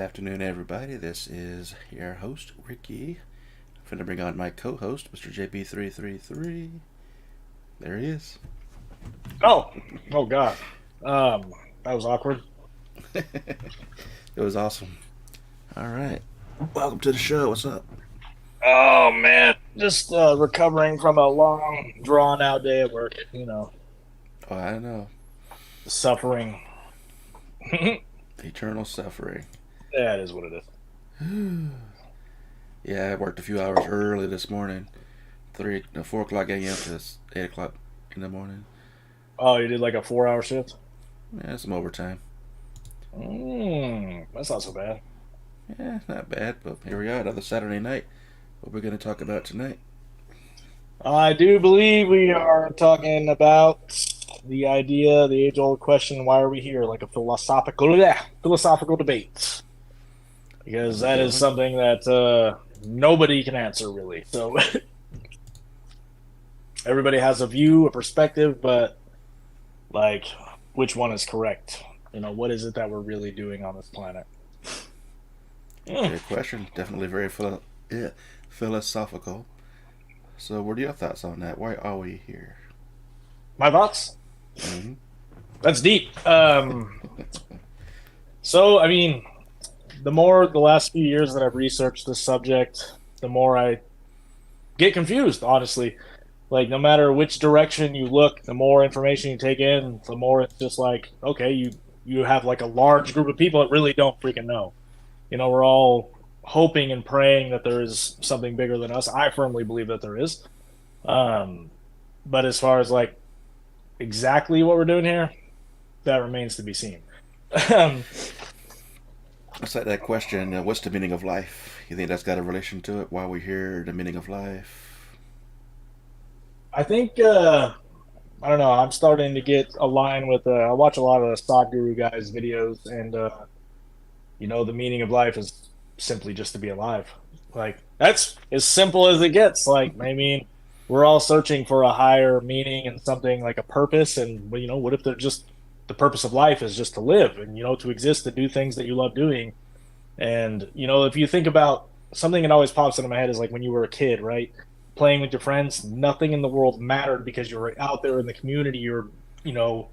afternoon, everybody. This is your host, Ricky. I'm finna bring on my co-host, Mr. JP333. There he is. Oh, oh God. Um, that was awkward. It was awesome. All right. Welcome to the show. What's up? Oh man, just recovering from a long, drawn-out day at work. Oh, I know. Suffering. Yeah, Eternal suffering. it is what it is. Yeah, I worked a few hours early this morning. 4 o'clock a.m. to 8 o'clock in the morning. Oh, you did like a 4-hour shift? Yeah, some overtime. That's not so bad. Yeah, not bad, but here we are, another Saturday night. What we're going to talk about tonight? I do believe we are talking about the age-old question: why are we here? Like a philosophical debate, because Let's that do is it. something that nobody can answer really. So everybody has a view, a perspective, but like, which one is correct? What is it that we're really doing on this planet? Mm, Good question. Definitely very philosophical. So, what are your thoughts on that? Why are we here? my thoughts? Mm-hmm. That's deep. So I mean, the last few years that I've researched this subject, the more I get confused, honestly. Like, no matter which direction you look, the more information you take in, the more it's just like, okay, you have like a large group of people that really don't freaking know. We're all hoping and praying that there is something bigger than us. I firmly believe that there is. Um, but as far as like exactly what we're doing here, that remains to be seen. um, It's like that question, what's the meaning of life? You think that's got a relation to it? Why we're here, the meaning of life? I think I don't know. I'm starting to get aligned with. I watch a lot of the stock guru guys' videos, and the meaning of life is simply just to be alive. Like, that's as simple as it gets. Like, I mean, we're all searching for a higher meaning and something like a purpose. And well, what if they're just the purpose of life is just to live and to exist, to do things that you love doing. And if you think about something that always pops into my head is like when you were a kid, right? Playing with your friends, nothing in the world mattered because you were out there in the community. You're, you know,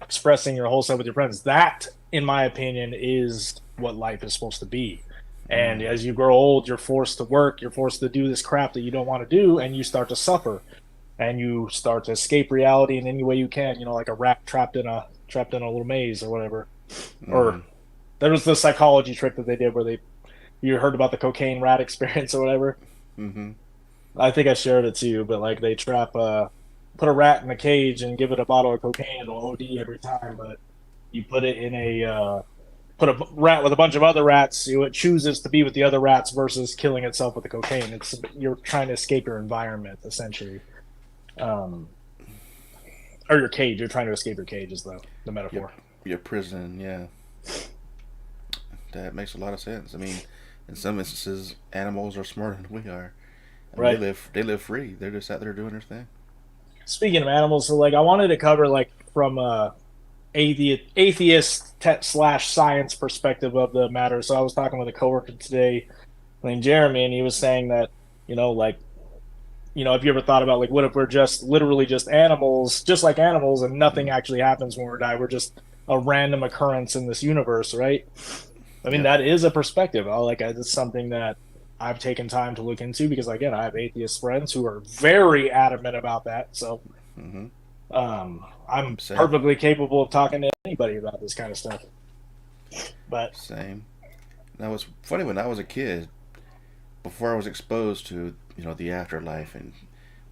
expressing your whole self with your friends. That, in my opinion, is what life is supposed to be. And Mm, as you grow old, you're forced to work, you're forced to do this crap that you don't want to do, and you start to suffer and you start to escape reality in any way you can, like a rat trapped in a little maze or whatever. mm-hmm. Or there was the psychology trick that they did where you heard about the cocaine rat experience or whatever. Mm-hmm. I think I shared it to you, but like they put a rat in a cage and give it a bottle of cocaine, it'll OD every time. But you put it in put a rat with a bunch of other rats, it chooses to be with the other rats versus killing itself with the cocaine. You're trying to escape your environment essentially, um, or your cage. You're trying to escape your cage is the Your, metaphor, your prison, yeah. That makes a lot of sense. I mean, in some instances, animals are smarter than we are. I mean, right? they live free. They're just out there doing their thing. Speaking of animals, so like I wanted to cover like from atheist slash science perspective of the matter. So I was talking with a coworker today named Jeremy, and he was saying that like have you ever thought about like what if we're just literally just animals, just like animals, and nothing Mm. actually happens when we die? We're just a random occurrence in this universe, right? I mean, Yep. that is a perspective. It's something that I've taken time to look into because again, I have atheist friends who are very adamant about that. So Mm-hmm. I'm Same. perfectly capable of talking to anybody about this kind of stuff. But Same. Now it's funny when I was a kid, before I was exposed to the afterlife and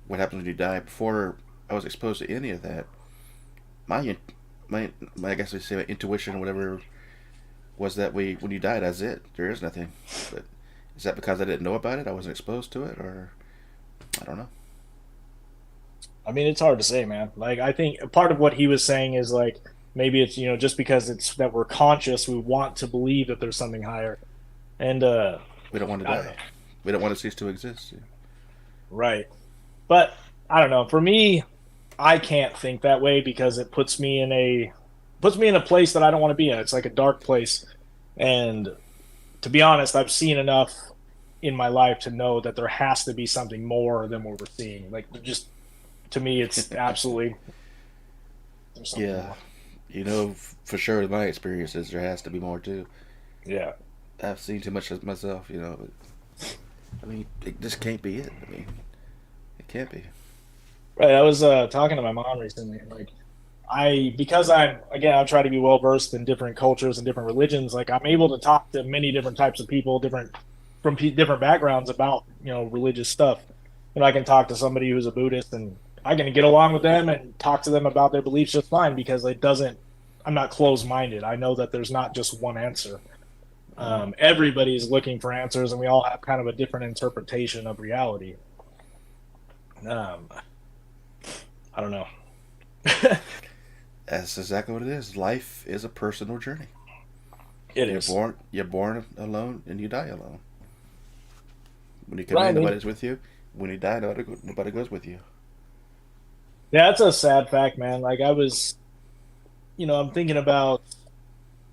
what happens when you die. Before I was exposed to any of that, my my I guess we say my intuition or whatever was that we when you die, that's it. There is nothing. But is that because I didn't know about it? I wasn't exposed to it, or I don't know. I mean, it's hard to say, man. Like, I think part of what he was saying is like maybe it's just because it's that we're conscious, we want to believe that there's something higher, and We don't want to I don't die. know, We don't want to cease to exist. right? But I don't know. For me, I can't think that way because it puts me in a place that I don't want to be in. It's like a dark place, and to be honest, I've seen enough in my life to know that there has to be something more than what we're seeing. Like, just to me, it's absolutely there's something Yeah, more. for sure, in my experiences, there has to be more too. Yeah. I've seen too much of myself, but I mean, it just can't be it. I mean, it can't be. Right. I was talking to my mom recently. Like, because I'm trying to be well versed in different cultures and different religions. Like, I'm able to talk to many different types of people, different backgrounds about religious stuff. I can talk to somebody who's a Buddhist, and I can get along with them and talk to them about their beliefs just fine because it doesn't. I'm not closed minded. I know that there's not just one answer. Hmm. Everybody is looking for answers, and we all have kind of a different interpretation of reality. Um, I don't know. That's exactly what it is. Life is a personal journey. It You're is. born, you're born alone, and you die alone. When you come Well, I in, mean, nobody's with you. When you die, nobody goes with you. yeah, that's a sad fact, man. Like I'm thinking about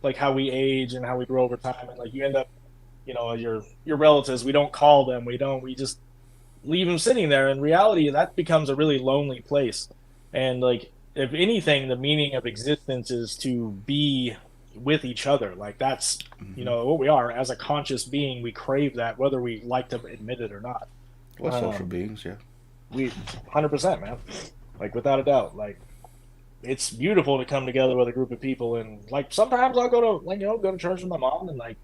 like how we age and how we grow over time, and like you end up, your relatives. We don't call them. We just leave them sitting there. In reality, that becomes a really lonely place. And like, if anything, the meaning of existence is to be with each other. Like that's Hmm. what we are as a conscious being. We crave that, whether we like to admit it or not. We're social Um, beings, yeah. we 100%, man. Like without a doubt. Like it's beautiful to come together with a group of people, and like sometimes I'll go to church with my mom, and like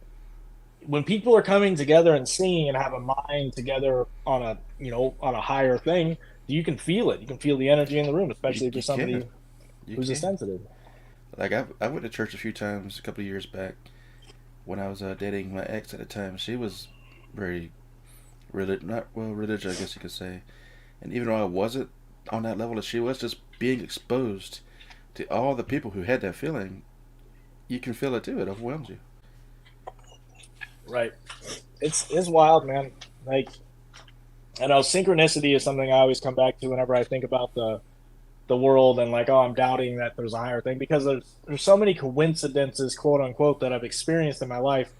when people are coming together and singing and have a mind together on a higher thing, you can feel it. You can feel the energy in the room, You, especially if you're you can. somebody You who's a can. sensitive. Like, I went to church a few times a couple of years back when I was dating my ex at the time. She was very not well religious, I guess you could say. And even though I wasn't on that level as she was, just being exposed to all the people who had that feeling, you can feel it too. It overwhelms you. Right. It's wild, man. Like I know synchronicity is something I always come back to whenever I think about the world, and like, oh, I'm doubting that there's a higher thing, because there's so many coincidences, quote unquote, that I've experienced in my life.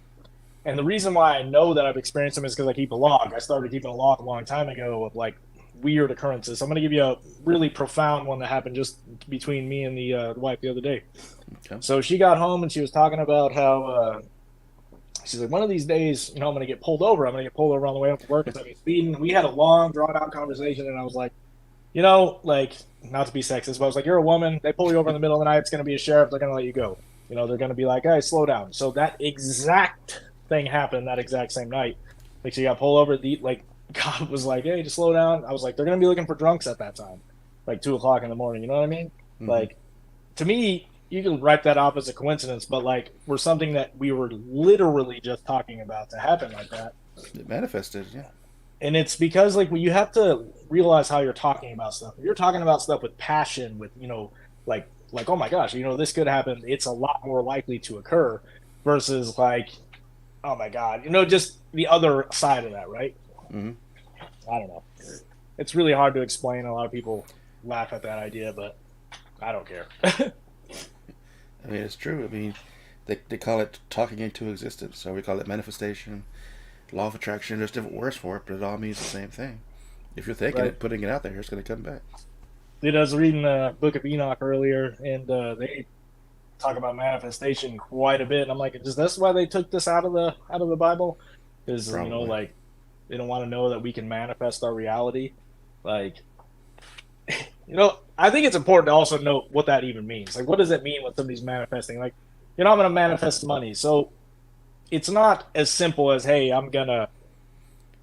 And the reason why I know that I've experienced them is because I keep a log. I started keeping a log a long time ago of like weird occurrences. So I'm going to give you a really profound one that happened just between me and the wife the other day. Okay. So she got home and she was talking about how she's like, one of these days, I'm going to get pulled over. I'm going to get pulled over on the way home from work because I've been speeding. We had a long, drawn out conversation, and I was like, like, not to be sexist, but I was like, you're a woman. They pull you over in the middle of the night. It's going to be a sheriff. They're going to let you go. They're going to be like, hey, slow down. So that exact thing happened that exact same night. Like, she got pulled over. Like, God was like, hey, just slow down. I was like, they're going to be looking for drunks at that time, like 2 o'clock in the morning. You know what I mean? Hmm. Like, to me, you can write that off as a coincidence, but like, for something that we were literally just talking about to happen like that, It manifested, yeah. and it's because like you have to realize how you're talking about stuff. If you're talking about stuff with passion, with like oh my gosh, this could happen. It's a lot more likely to occur versus like oh my god, just the other side of that, right? Hmm. I don't know. It's really hard to explain. A lot of people laugh at that idea, but I don't care. I mean, it's true. I mean, they call it talking into existence, or we call it manifestation, law of attraction. There's different words for it, but it all means the same thing. If you're thinking Right. it, putting it out there, it's going to come back. Dude, I was reading the Book of Enoch earlier, and they talk about manifestation quite a bit. And I'm like, is this why they took this out of the Bible? Because Probably. like they don't want to know that we can manifest our reality. Like, I think it's important to also note what that even means. Like, what does it mean when somebody's manifesting? Like, I'm going to manifest money. So it's not as simple as, hey, I'm gonna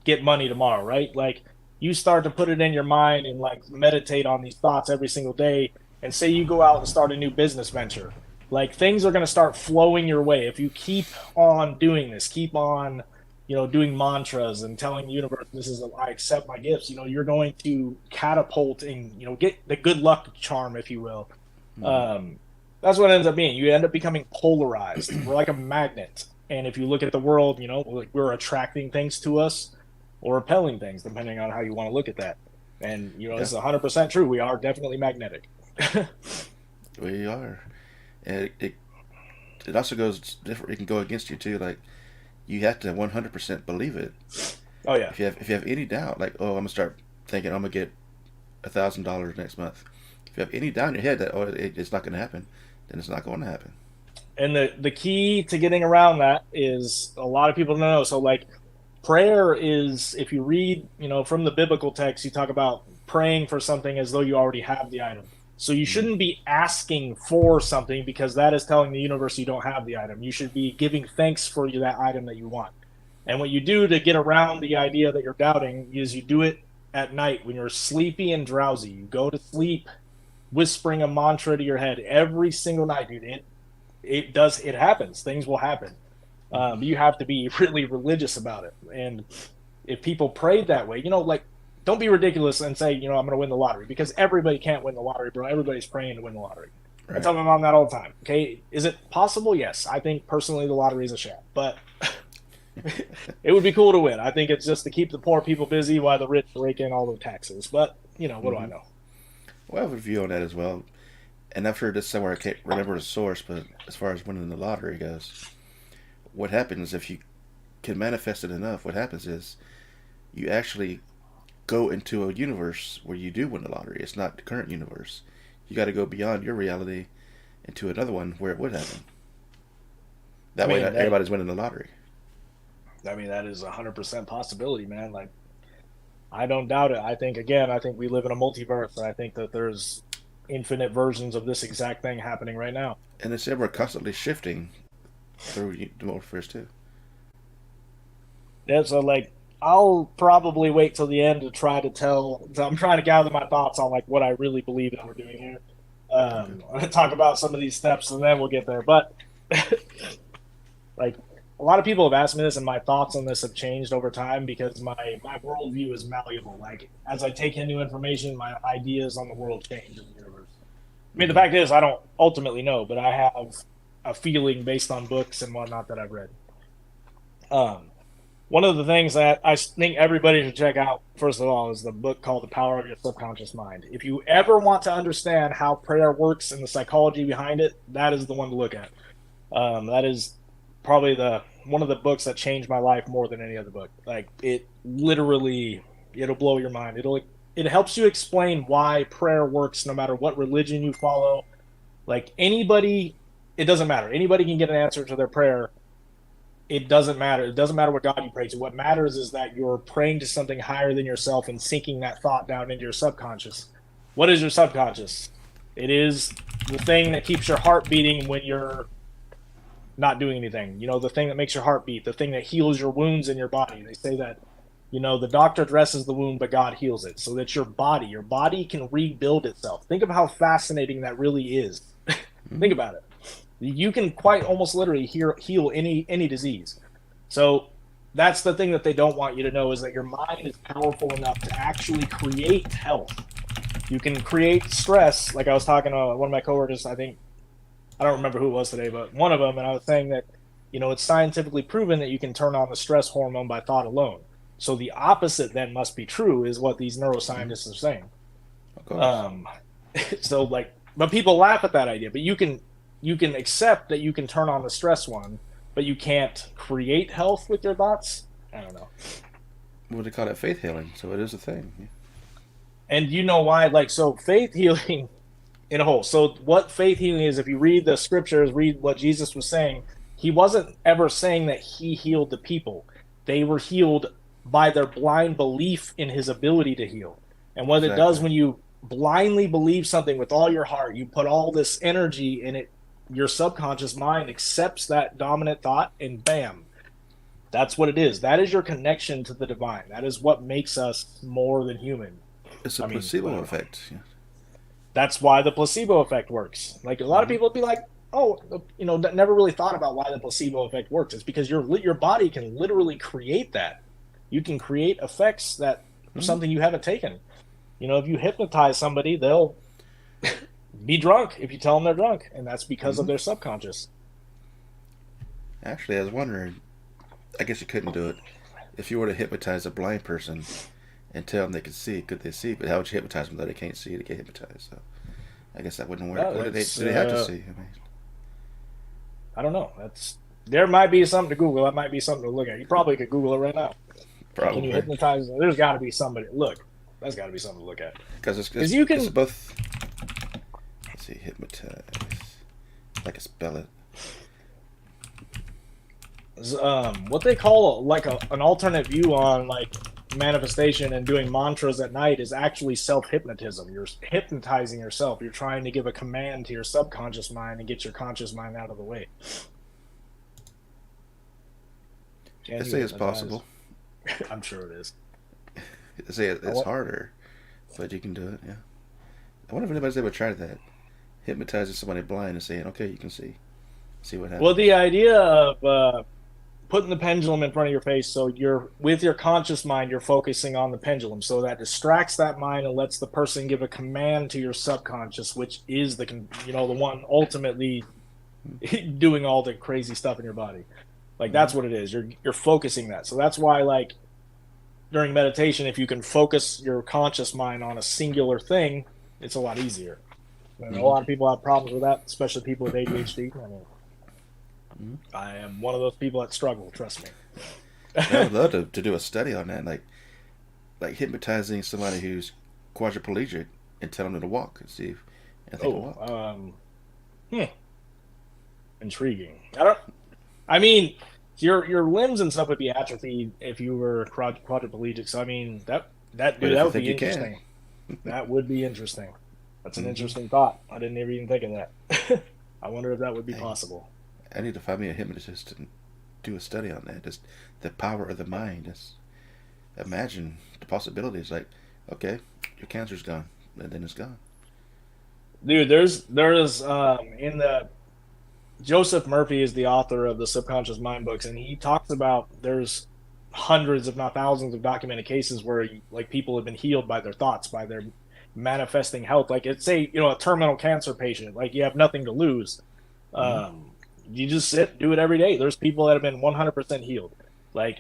get money tomorrow, right? Like, you start to put it in your mind and like meditate on these thoughts every single day. And say you go out and start a new business venture, like things are going to start flowing your way if you keep on doing this, keep on doing mantras and telling the universe, this is I accept my gifts. You're going to catapult and get the good luck charm, if you will. Hmm. um that's what it ends up being. You end up becoming polarized. We're like a magnet, and if you look at the world, like we're attracting things to us or repelling things, depending on how you want to look at that. And Yeah, this is 100% true. We are definitely magnetic. we are. And it also goes different. It can go against you too. Like you have to 100% believe it. Oh yeah. If you have any doubt, like, oh, I'm gonna start thinking I'm gonna get $1,000 next month. If you have any doubt in your head that, oh, it's not gonna happen, then it's not going to happen. And the key to getting around that is a lot of people don't know. So like prayer is, if you read, from the biblical text, you talk about praying for something as though you already have the item. So you Mm-hmm. shouldn't be asking for something, because that is telling the universe you don't have the item. You should be giving thanks for that item that you want. And what you do to get around the idea that you're doubting is you do it at night when you're sleepy and drowsy. You go to sleep whispering a mantra to your head every single night, dude. It happens. Things will happen. Mm-hmm. But you have to be really religious about it. And if people prayed that way, like, don't be ridiculous and say, I'm going to win the lottery, because everybody can't win the lottery, bro. Everybody's praying to win the lottery. I Right. tell my mom that all the time. Okay, is it possible? Yes. I think personally the lottery is a sham, but it would be cool to win. I think it's just to keep the poor people busy while the rich rake in all the taxes. But what do I Mm-hmm. know? Well, I have a view on that as well. And I've heard this somewhere. I can't remember the source, but as far as winning the lottery goes, what happens if you can manifest it enough? What happens is you actually go into a universe where you do win the lottery. It's not the current universe. You got to go beyond your reality into another one where it would happen. I That way, mean not that. everybody's winning the lottery. I mean that is 100% possibility, man. Like, I don't doubt it. I think we live in a multiverse, and I think that there's infinite versions of this exact thing happening right now. And they said we're constantly shifting through the multiverse too. Yeah, so like I'll probably wait till the end to try to tell. So I'm trying to gather my thoughts on like what I really believe that we're doing here. Okay. I'm gonna talk about some of these steps, and then we'll get there. But like a lot of people have asked me this, and my thoughts on this have changed over time, because my worldview is malleable. Like, as I take in new information, my ideas on the world change in the universe. I mean, the Mm-hmm. fact is, I don't ultimately know, but I have a feeling based on books and whatnot that I've read. Um, One of the things that I think everybody should check out, first of all, is the book called The Power of Your Subconscious Mind. If you ever want to understand how prayer works and the psychology behind it, that is the one to look at. That is probably the one of the books that changed my life more than any other book. Like, it literally, it'll blow your mind. It helps you explain why prayer works no matter what religion you follow. Like, anybody, it doesn't matter. Anybody can get an answer to their prayer. It doesn't matter. It doesn't matter what God you pray to. What matters is that you're praying to something higher than yourself and sinking that thought down into your subconscious. What is your subconscious? It is the thing that keeps your heart beating when you're not doing anything. The thing that makes your heart beat, the thing that heals your wounds in your body. They say that, the doctor dresses the wound, but God heals it. So that your body can rebuild itself. Think of how fascinating that really is. Mm-hmm. Think about it. You can quite almost literally heal any disease. So that's the thing that they don't want you to know, is that your mind is powerful enough to actually create health. You can create stress. Like, I was talking to one of my coworkers, I don't remember who it was today, but one of them, and I was saying that, it's scientifically proven that you can turn on the stress hormone by thought alone. So the opposite then must be true, is what these Mm-hmm. neuroscientists are saying. Of course. Um, so like, but people laugh at that idea. But you can accept that you can turn on the stress one, but you can't create health with your thoughts. I don't know. What do they call it? Faith healing. So it is a thing. Yeah. And you know why? Like, so faith healing in a whole. So what faith healing is, if you read the scriptures, read what Jesus was saying, he wasn't ever saying that he healed the people. They were healed by their blind belief in his ability to heal. And what it does Exactly. when you blindly believe something with all your heart, you put all this energy in it, your subconscious mind accepts that dominant thought, and bam, that's what it is. That is your connection to the divine. That is what makes us more than human. It's a I mean, placebo whatever. effect. Yeah. That's why the placebo effect works. Like, a lot of Mm-hmm. people would be like, "Oh, never really thought about why the placebo effect works." It's because your body can literally create that. You can create effects that Mm-hmm. something you haven't taken. If you hypnotize somebody, they'll be drunk if you tell them they're drunk, and that's because of Mm-hmm. their subconscious. Actually, I was wondering. I guess you couldn't do it if you were to hypnotize a blind person and tell them they could see. Could they see? But how would you hypnotize them though they can't see? They get hypnotized. So I guess that wouldn't work. No, Or do they? that's Do they have to see? I mean, I don't know. That's There might be something to Google. That might be something to look at. You probably could Google it right now. Can you Probably hypnotize? There's got to be somebody. Look, that's got to be something to look at. because Because you it's can. both. Let's see, hypnotize. Like I spell it. What they call like an alternate view on like manifestation and doing mantras at night is actually self-hypnotism. You're hypnotizing yourself. You're trying to give a command to your subconscious mind and get your conscious mind out of the way. They Can you say it's hypnotize? possible. I'm sure it is. They say it's What? harder, but you can do it. Yeah. I wonder if anybody's ever tried that. Hypnotizing somebody blind and saying, "Okay, you can see what Well, happens." the idea of putting the pendulum in front of your face, so you're with your conscious mind, you're focusing on the pendulum, so that distracts that mind and lets the person give a command to your subconscious, which is the one ultimately doing all the crazy stuff in your body. Like Mhm. that's what it is. You're focusing that. So that's why like during meditation, if you can focus your conscious mind on a singular thing, it's a lot easier. And a Mhm. lot of people have problems with that, especially people with ADHD. I mean, Mhm. I am one of those people that struggle. Trust me. I would love to do a study on that, like hypnotizing somebody who's quadriplegic and telling them to walk and see if they can Oh, walk. hmm, intriguing. I don't. I mean, your limbs and stuff would be atrophied if you were quadriplegic. So I mean, that But dude, if that you would think be you can, interesting. That would be interesting. That's an hmm interesting thought. I didn't ever even think of that. I wonder if that would be hey, possible. I need to find me a hypnotist and do a study on that. Just the power of the mind. Just imagine the possibilities. Like, okay, your cancer's gone, and then it's gone. Dude, there's in the Joseph Murphy is the author of the Subconscious Mind books, and he talks about there's hundreds, if not thousands, of documented cases where like people have been healed by their thoughts, by their manifesting health. Like it's say a terminal cancer patient, like you have nothing to lose. Hmm Um, you just sit, do it every day. There's people that have been 100% healed. Like,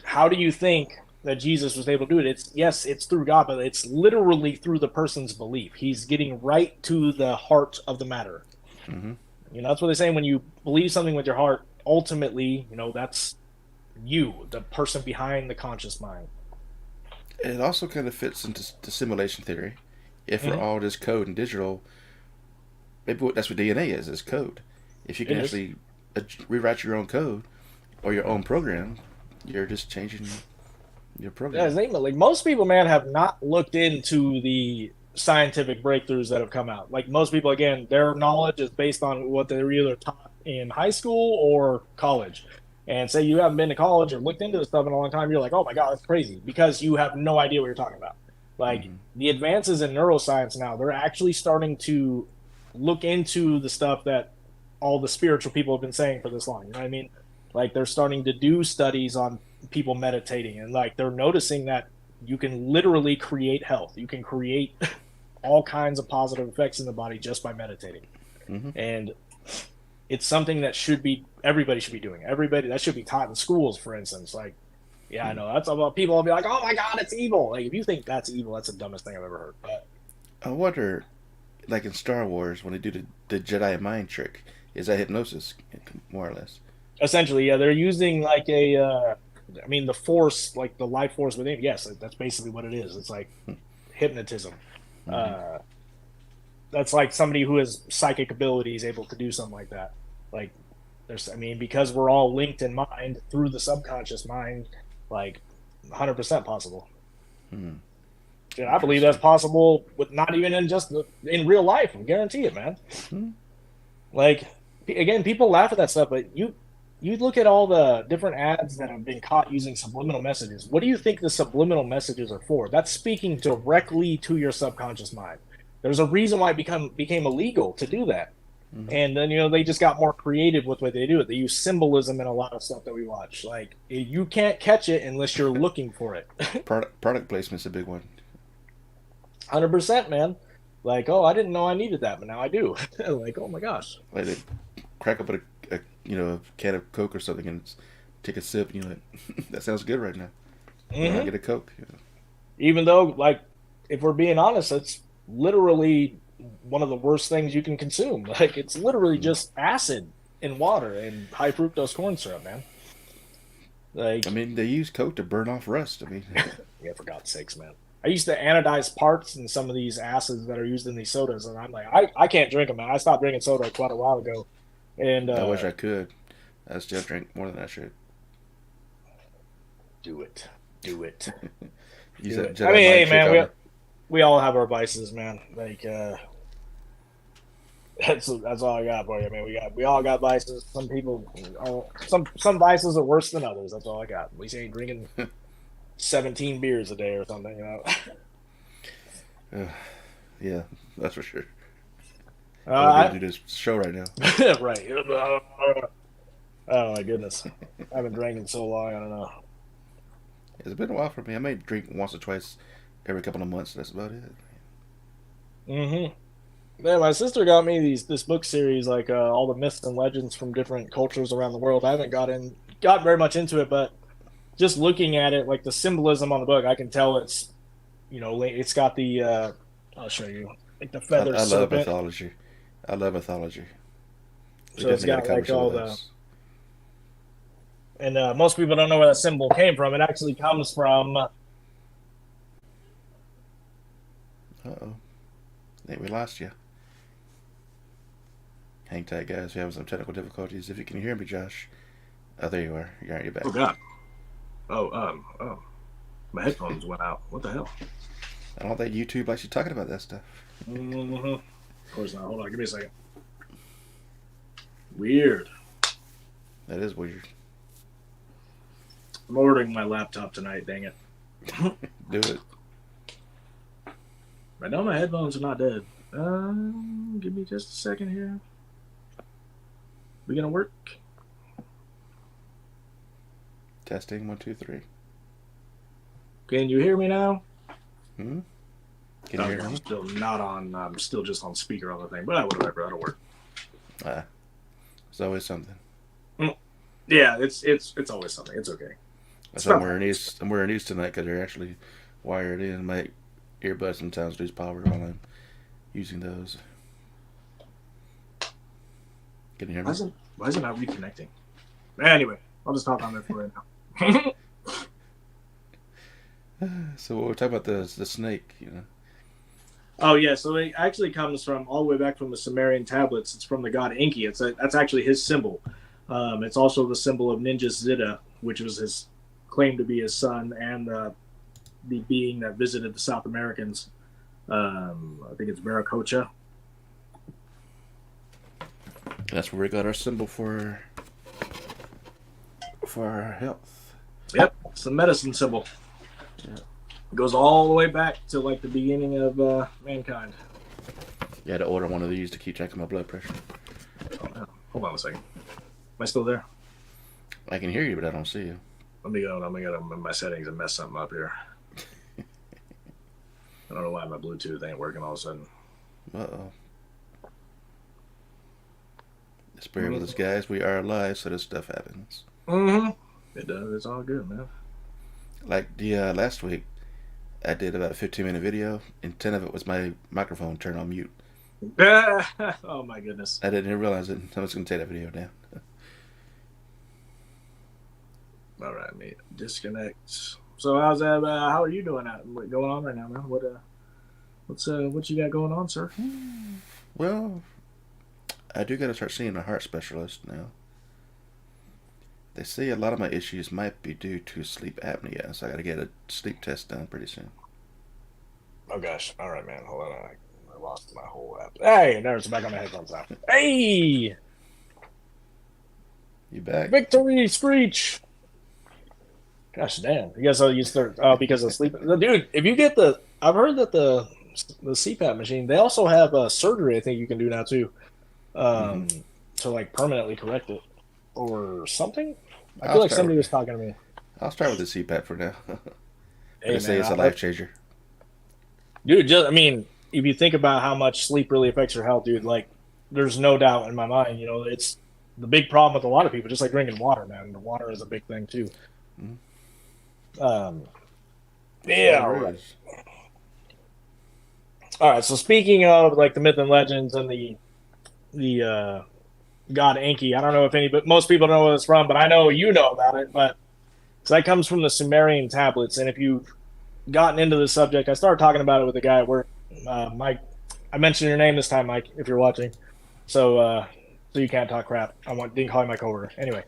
how do you think that Jesus was able to do it? It's yes, it's through God, but it's literally through the person's belief. He's getting right to the heart of the matter. hmm That's what they say when you believe something with your heart. Ultimately, that's you, the person behind the conscious mind. It also kind of fits into the simulation theory. If we're Hmm. all just code and digital, maybe that's what DNA is code. If you can It is. actually rewrite your own code or your own program, you're just changing your Yeah, his program. name. Like most people, man, have not looked into the scientific breakthroughs that have come out. Like most people, again, their knowledge is based on what they were either taught in high school or college. And say you haven't been to college or looked into this stuff in a long time, you're like, oh my God, that's crazy because you have no idea what you're talking about. Like Hmm the advances in neuroscience now, they're actually starting to look into the stuff that all the spiritual people have been saying for this long. You know what I mean? Like they're starting to do studies on people meditating and like they're noticing that you can literally create health. You can create all kinds of positive effects in the body just by meditating. hmm And it's something that everybody should be doing. Everybody that should be taught in schools, for instance. Like, yeah, I know that's about people will be like, oh my God, it's evil. Like, if you think that's evil, that's the dumbest thing I've ever heard. But I wonder, like in Star Wars, when they do the Jedi mind trick, is that hypnosis, more or less? essentially, yeah, they're using like I mean, the force, like the life force within. Yes, that's basically what it is. It's like hypnotism. Mm-hmm. Uh, that's like somebody who has psychic abilities able to do something like that. Like I mean, because we're all linked in mind through the subconscious mind, like 100% possible. Hmm And I believe that's Interesting. possible with not even in just in real life. I guarantee it, man. Hmm Like again, people laugh at that stuff, but you look at all the different ads that have been caught using subliminal messages. What do you think the subliminal messages are for? That's speaking directly to your subconscious mind. There's a reason why it became illegal to do that. hmm And then they just got more creative with what they do. They use symbolism in a lot of stuff that we watch. Like you can't catch it unless you're looking for it. product placement's a big one. 100%, man. Like, oh, I didn't know I needed that, but now I do. Like, oh my gosh. Like they crack open a can of Coke or something and take a sip. And you're like, that sounds good right now. Why not Hmm. get a Coke? Even though, like, if we're being honest, it's literally one of the worst things you can consume. Like, it's literally Mm-hmm. just acid. in water and high fructose corn syrup, man. I Like, mean, they use Coke to burn off rust. I mean, yeah, for God's sakes, man. I used to anodize parts in some of these acids that are used in these sodas, and I'm like, I can't drink them, man. I stopped drinking soda quite a while ago, and I wish I could. I still drink more than I should. do it, do it, Use do that it. I Jedi mean, hey, mind trick man, on me. we all have our vices, man. Like, that's all I got for you, man. We all got vices. Some people, some vices are worse than others. That's all I got. At least you ain't drinking 17 beers a day or something, you know. Yeah, that's for sure. I wouldn't be able I, to do this show right now. right. Oh my goodness, I haven't drank in so long. I don't know. It's been a while for me. I may drink once or twice every couple of months. That's about it. Yeah, my sister got me this book series, like all the myths and legends from different cultures around the world. I haven't got very much into it, but just looking at it, like the symbolism on the book, I can tell it's it's got the I'll show you, like the feather I love serpent. mythology. I love mythology. We So it's definitely got to got cover like some all of the, those. and most people don't know where that symbol came from. It actually comes from Uh-oh. I think we lost you. Hang tight, guys. We're having some technical difficulties. If you can hear me, Josh. Oh, there you are. You're Oh back. God. My headphones went out. What the hell? I don't think YouTube likes you talking about that stuff. Mm-hmm. Of course not. Hold on. Give me a second. Weird. That is weird. I'm ordering my laptop tonight. Dang it. Do it. I know my headphones are not dead. Give me just a second here. We gonna work? Testing 1, 2, 3. Can you hear me now? Hmm. Can you hear I'm me? still not on. I'm still just on speaker on the thing, but whatever. That'll work. It's always something. Yeah, it's always something. It's okay. That's why I'm wearing these. I'm wearing these tonight because they're actually wired in. My earbuds sometimes lose power while I'm using those. Can you hear me? Why is it not reconnecting? Anyway, I'll just talk on there for right now. So we're talking about the snake, you know. Oh yeah, so it actually comes from all the way back from the Sumerian tablets. It's from the god Enki. That's actually his symbol. It's also the symbol of Ninja Zida, which was his claim to be his son, and the being that visited the South Americans. I think it's Viracocha. That's where we got our symbol for our health. Yep, it's the medicine symbol. Yeah. It goes all the way back to like the beginning of mankind. You had to order one of these to keep track of my blood pressure. Oh, hold on a second. Am I still there? I can hear you, but I don't see you. Let me go in my settings and mess something up here. I don't know why my Bluetooth ain't working all of a sudden. Uh-oh. Just bear with us, guys. We are alive, so this stuff happens. Mm-hmm. It does. It's all good, man. Like the last week, I did about a 15-minute video, and 10 of it was my microphone turned on mute. Oh my goodness. I didn't even realize it. I was going to take that video down. All right, mate. Disconnect. So how's that? How are you doing? What's going on right now, man? What you got going on, sir? Well, I do got to start seeing a heart specialist now. They say a lot of my issues might be due to sleep apnea, so I got to get a sleep test done pretty soon. oh gosh, all right, man, hold on, I lost my whole app. Hey, there's back on my headphones now. Hey, You back? victory screech. Gosh damn, you guys you start because of sleep, dude. If you get I've heard that the CPAP machine, they also have surgery. I think you can do now too, to like permanently correct it or something. I feel like somebody was talking to me. I'll start with the CPAP for now. Hey, They say man, it's a life changer. dude. I mean, if you think about how much sleep really affects your health, dude, like there's no doubt in my mind. You know, it's the big problem with a lot of people, just like drinking water, man. The water is a big thing too. Yeah. All right. All right. So speaking of like the myth and legends and the god Enki. I don't know if any, but most people know where it's from, but I know you know about it. But so that comes from the Sumerian tablets, and if you've gotten into the subject, I started talking about it with a guy at work, Mike. I mentioned your name this time, Mike, if you're watching. So you can't talk crap. Didn't call him my coworker. Anyway,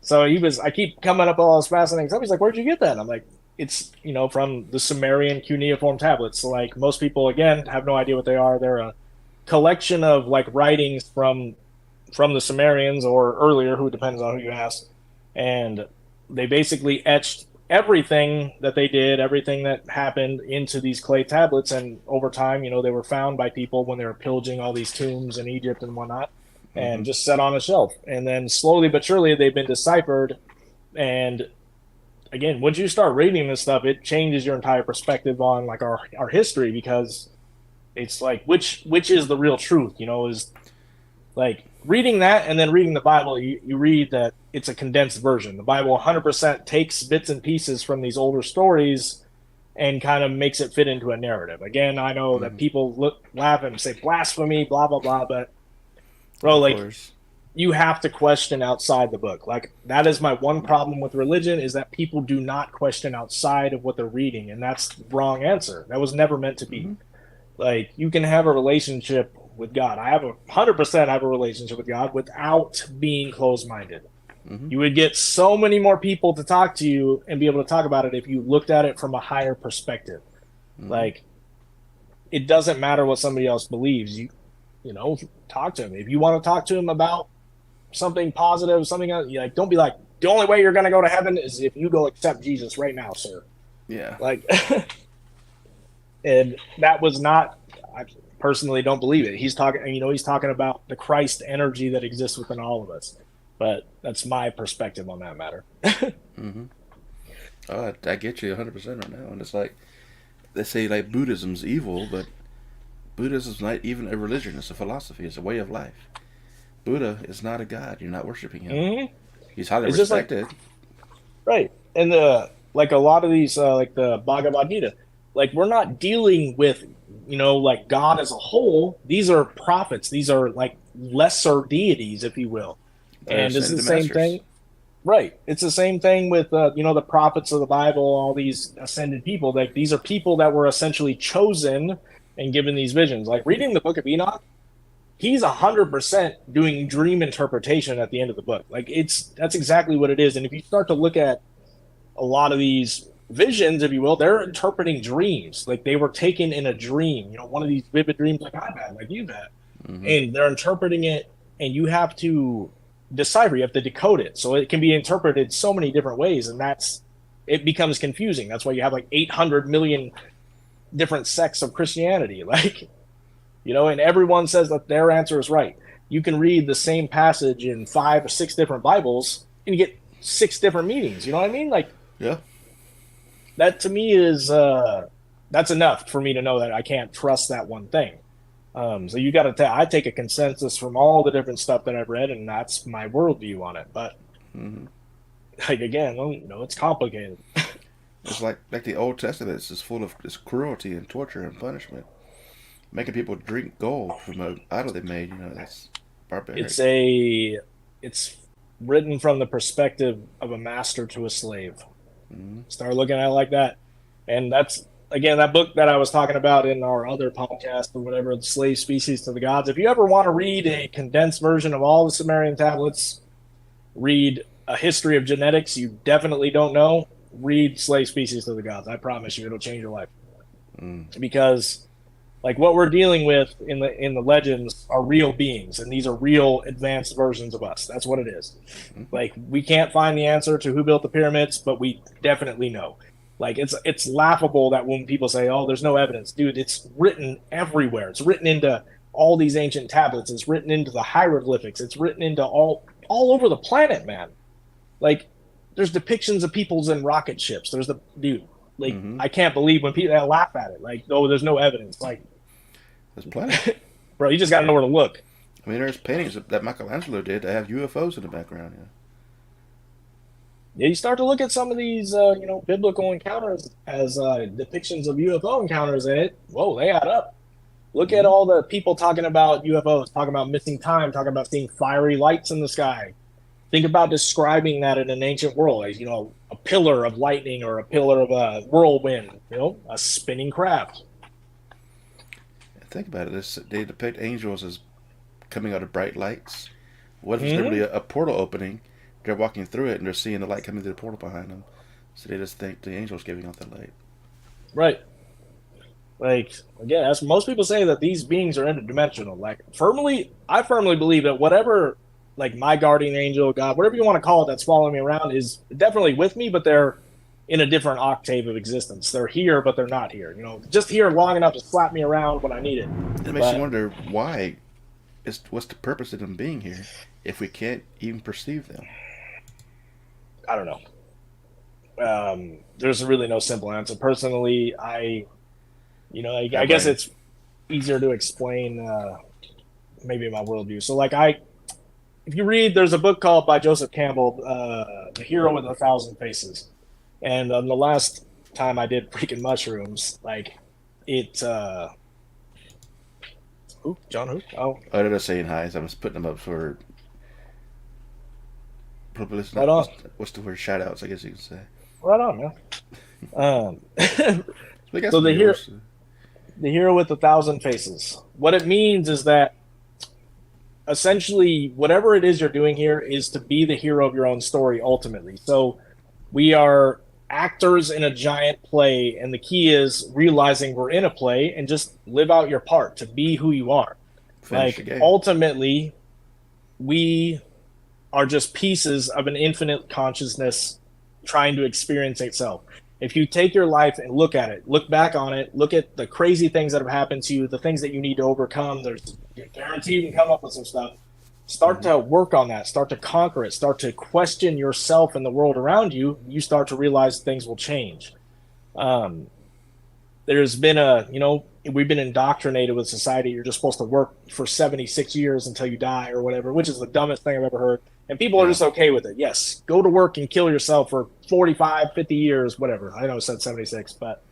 so I keep coming up with all this fascinating stuff. He's like, "Where'd you get that?" And I'm like, "It's from the Sumerian cuneiform tablets." So like most people again have no idea what they are. They're a collection of like writings from the Sumerians or earlier, who depends on who you ask, and they basically etched everything that they did, everything that happened into these clay tablets. And over time, they were found by people when they were pillaging all these tombs in Egypt and whatnot, and just set on a shelf. And then slowly but surely, they've been deciphered. And again, once you start reading this stuff, it changes your entire perspective on like our history, because it's like which is the real truth, is like reading that and then reading the Bible. You read that it's a condensed version. The Bible 100% takes bits and pieces from these older stories and kind of makes it fit into a narrative. Again, I know that people laugh and say blasphemy, blah blah blah, but bro, like you have to question outside the book. Like that is my one problem with religion, is that people do not question outside of what they're reading, and that's the wrong answer. That was never meant to be. Like you can have a relationship with God. I have 100% have a relationship with God without being closed-minded. You would get so many more people to talk to you and be able to talk about it if you looked at it from a higher perspective. Like it doesn't matter what somebody else believes. You talk to him. If you want to talk to him about something positive, something else, like don't be like, the only way you're going to go to heaven is if you go accept Jesus right now, sir. Yeah. Like, and that was not. I personally don't believe it. He's talking about the Christ energy that exists within all of us. But that's my perspective on that matter. Oh, I get you 100% right now. And it's like, they say like Buddhism's evil, but Buddhism's not even a religion. It's a philosophy. It's a way of life. Buddha is not a god. You're not worshiping him. He's highly respected. Right. And like a lot of these, like the Bhagavad Gita, like we're not dealing with, like God as a whole. These are prophets. These are like lesser deities, if you will. And it's the same thing. Right. It's the same thing with, the prophets of the Bible, all these ascended people. Like these are people that were essentially chosen and given these visions. Like reading the book of Enoch, he's 100% doing dream interpretation at the end of the book. Like that's exactly what it is. And if you start to look at a lot of these visions, if you will, they're interpreting dreams. Like they were taken in a dream, one of these vivid dreams like I've had, like you've had. And they're interpreting it, and you have to decipher, you have to decode it. So it can be interpreted so many different ways, and it becomes confusing. That's why you have like 800 million different sects of Christianity. Like, and everyone says that their answer is right. You can read the same passage in 5 or 6 different Bibles, and you get 6 different meanings. You know what I mean? Like, yeah. That to me is that's enough for me to know that I can't trust that one thing. So you got to I take a consensus from all the different stuff that I've read, and that's my worldview on it. But like again, it's complicated. It's like the Old Testament. It's just full of this cruelty and torture and punishment, making people drink gold from an idol they made. That's barbaric. It's written from the perspective of a master to a slave. Start looking at it like that, and that's again that book that I was talking about in our other podcast or whatever, the Slave Species to the Gods. If you ever want to read a condensed version of all the Sumerian tablets, read A History of Genetics. You definitely don't know. Read Slave Species to the Gods. I promise you, it'll change your life. Because like what we're dealing with in the legends are real beings, and these are real advanced versions of us. That's what it is. Like we can't find the answer to who built the pyramids, but we definitely know. Like it's laughable that when people say, "Oh, there's no evidence," dude, it's written everywhere. It's written into all these ancient tablets. It's written into the hieroglyphics. It's written into all over the planet, man. Like there's depictions of peoples in rocket ships. There's like I can't believe when people laugh at it. Like, oh, there's no evidence. Like. There's plenty. Bro, you just got to know where to look. I mean, there's paintings that Michelangelo did that have UFOs in the background. Yeah, you start to look at some of these, biblical encounters as depictions of UFO encounters, and whoa, they add up. Look at all the people talking about UFOs, talking about missing time, talking about seeing fiery lights in the sky. Think about describing that in an ancient world, as a pillar of lightning or a pillar of a whirlwind, a spinning craft. Think about it. They depict angels as coming out of bright lights. What if it's literally a portal opening? They're walking through it and they're seeing the light coming through the portal behind them. So they just think the angel's giving out the light. Right. Like, again, as most people say that these beings are interdimensional. Like, I firmly believe that whatever, like, my guardian angel, God, whatever you want to call it, that's following me around is definitely with me, but they're in a different octave of existence. They're here, but they're not here. Just here long enough to slap me around when I need it. It makes you wonder why. What's the purpose of them being here if we can't even perceive them? I don't know. There's really no simple answer. Personally, I guess it's easier to explain maybe my worldview. So, like, if you read, there's a book called by Joseph Campbell, The Hero with a Thousand Faces. And the last time I did freaking mushrooms, like, who? John who? Oh. They're just saying hi. So I'm just putting them up for publicity. Right on. What's the word? Shout outs, I guess you could say. Right on, man. So the hero with a thousand faces. What it means is that essentially whatever it is you're doing here is to be the hero of your own story ultimately. So we are actors in a giant play, and the key is realizing we're in a play and just live out your part to be who you are. Ultimately, we are just pieces of an infinite consciousness trying to experience itself. If you take your life and look at it, look back on it, look at the crazy things that have happened to you, the things that you need to overcome, there's guarantee you can come up with some stuff. Start to work on that. Start to conquer it. Start to question yourself and the world around you. You start to realize things will change. There's been we've been indoctrinated with society. You're just supposed to work for 76 years until you die or whatever, which is the dumbest thing I've ever heard. And people are just okay with it. Yes, go to work and kill yourself for 45, 50 years, whatever. I know it said 76, but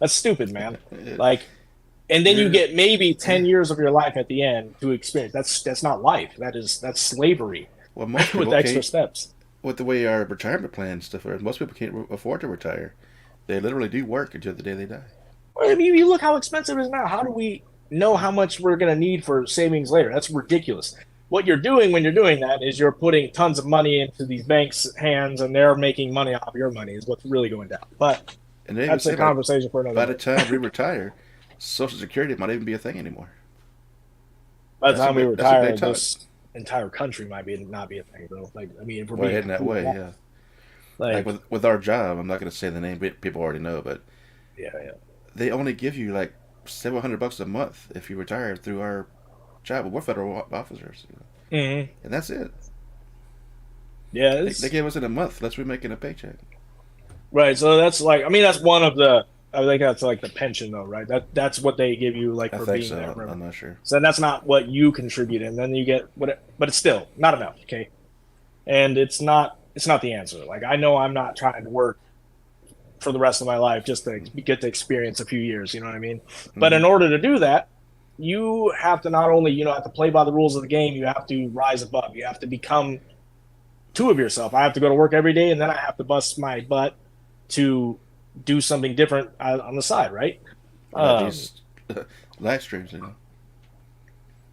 that's stupid, man. And then you get maybe 10 years of your life at the end to experience. That's not life. That's slavery. Well, most people with extra steps. With the way our retirement plan stuff are, most people can't afford to retire. They literally do work until the day they die. I mean, you look how expensive it is now. How do we know how much we're going to need for savings later? That's ridiculous. What you're doing when you're doing that is you're putting tons of money into these banks' hands, and they're making money off your money is what's really going down. But that's a conversation for another day. By the time we retire, Social Security might even be a thing anymore. By the time we retire, this entire country might not be a thing, though. Like, I mean, if we're heading that way, yeah. Like with our job, I'm not going to say the name, but people already know, but yeah. They only give you like $700 a month if you retire through our job. We're federal officers, and that's it. Yeah, they gave us in a month. Let's be making a paycheck. Right. So that's that's one of the. I think that's like the pension, though, right? That's what they give you, like, for being there. Remember? I'm not sure. So that's not what you contribute, and then you get but it's still not enough, okay? And it's not the answer. Like, I know I'm not trying to work for the rest of my life just to get to experience a few years, you know what I mean? But in order to do that, you have to not only have to play by the rules of the game, you have to rise above. You have to become two of yourself. I have to go to work every day, and then I have to bust my butt to do something different on the side, right? These live streams,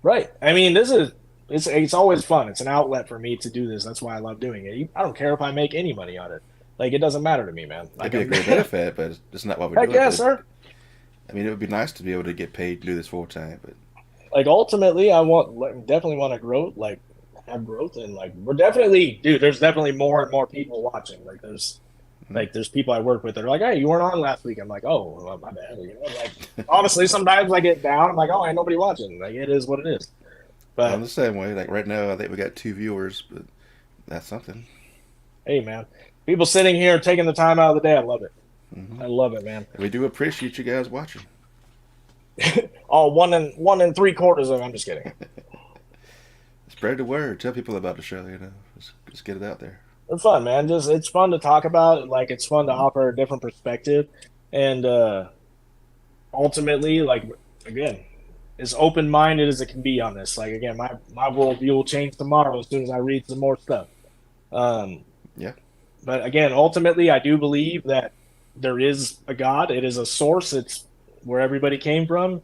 Right. I mean, it's always fun. It's an outlet for me to do this. That's why I love doing it. I don't care if I make any money on it. Like, it doesn't matter to me, man. It'd be a great benefit, but it's not what we're doing. Yeah, sir. I mean, it would be nice to be able to get paid to do this full time, but like, ultimately, I definitely want to grow, like, have growth, and like, there's definitely more and more people watching. Like, there's people I work with that are like, hey, you weren't on last week. I'm like, oh, well, my bad. Like, honestly, sometimes I get down. I'm like, oh, ain't nobody watching. Like, it is what it is. But I'm the same way. Like, right now, I think we got 2 viewers, but that's something. Hey, man. People sitting here taking the time out of the day, I love it. I love it, man. We do appreciate you guys watching. Oh, 1 3/4 of them. I'm just kidding. Spread the word. Tell people about the show. Just get it out there. It's fun, man. It's fun to talk about. Like, it's fun to offer a different perspective, and ultimately, like, again, as open minded as it can be on this. Like again, my worldview will change tomorrow as soon as I read some more stuff. Um, Yeah. but again, ultimately, I do believe that there is a God. It is a source. It's where everybody came from,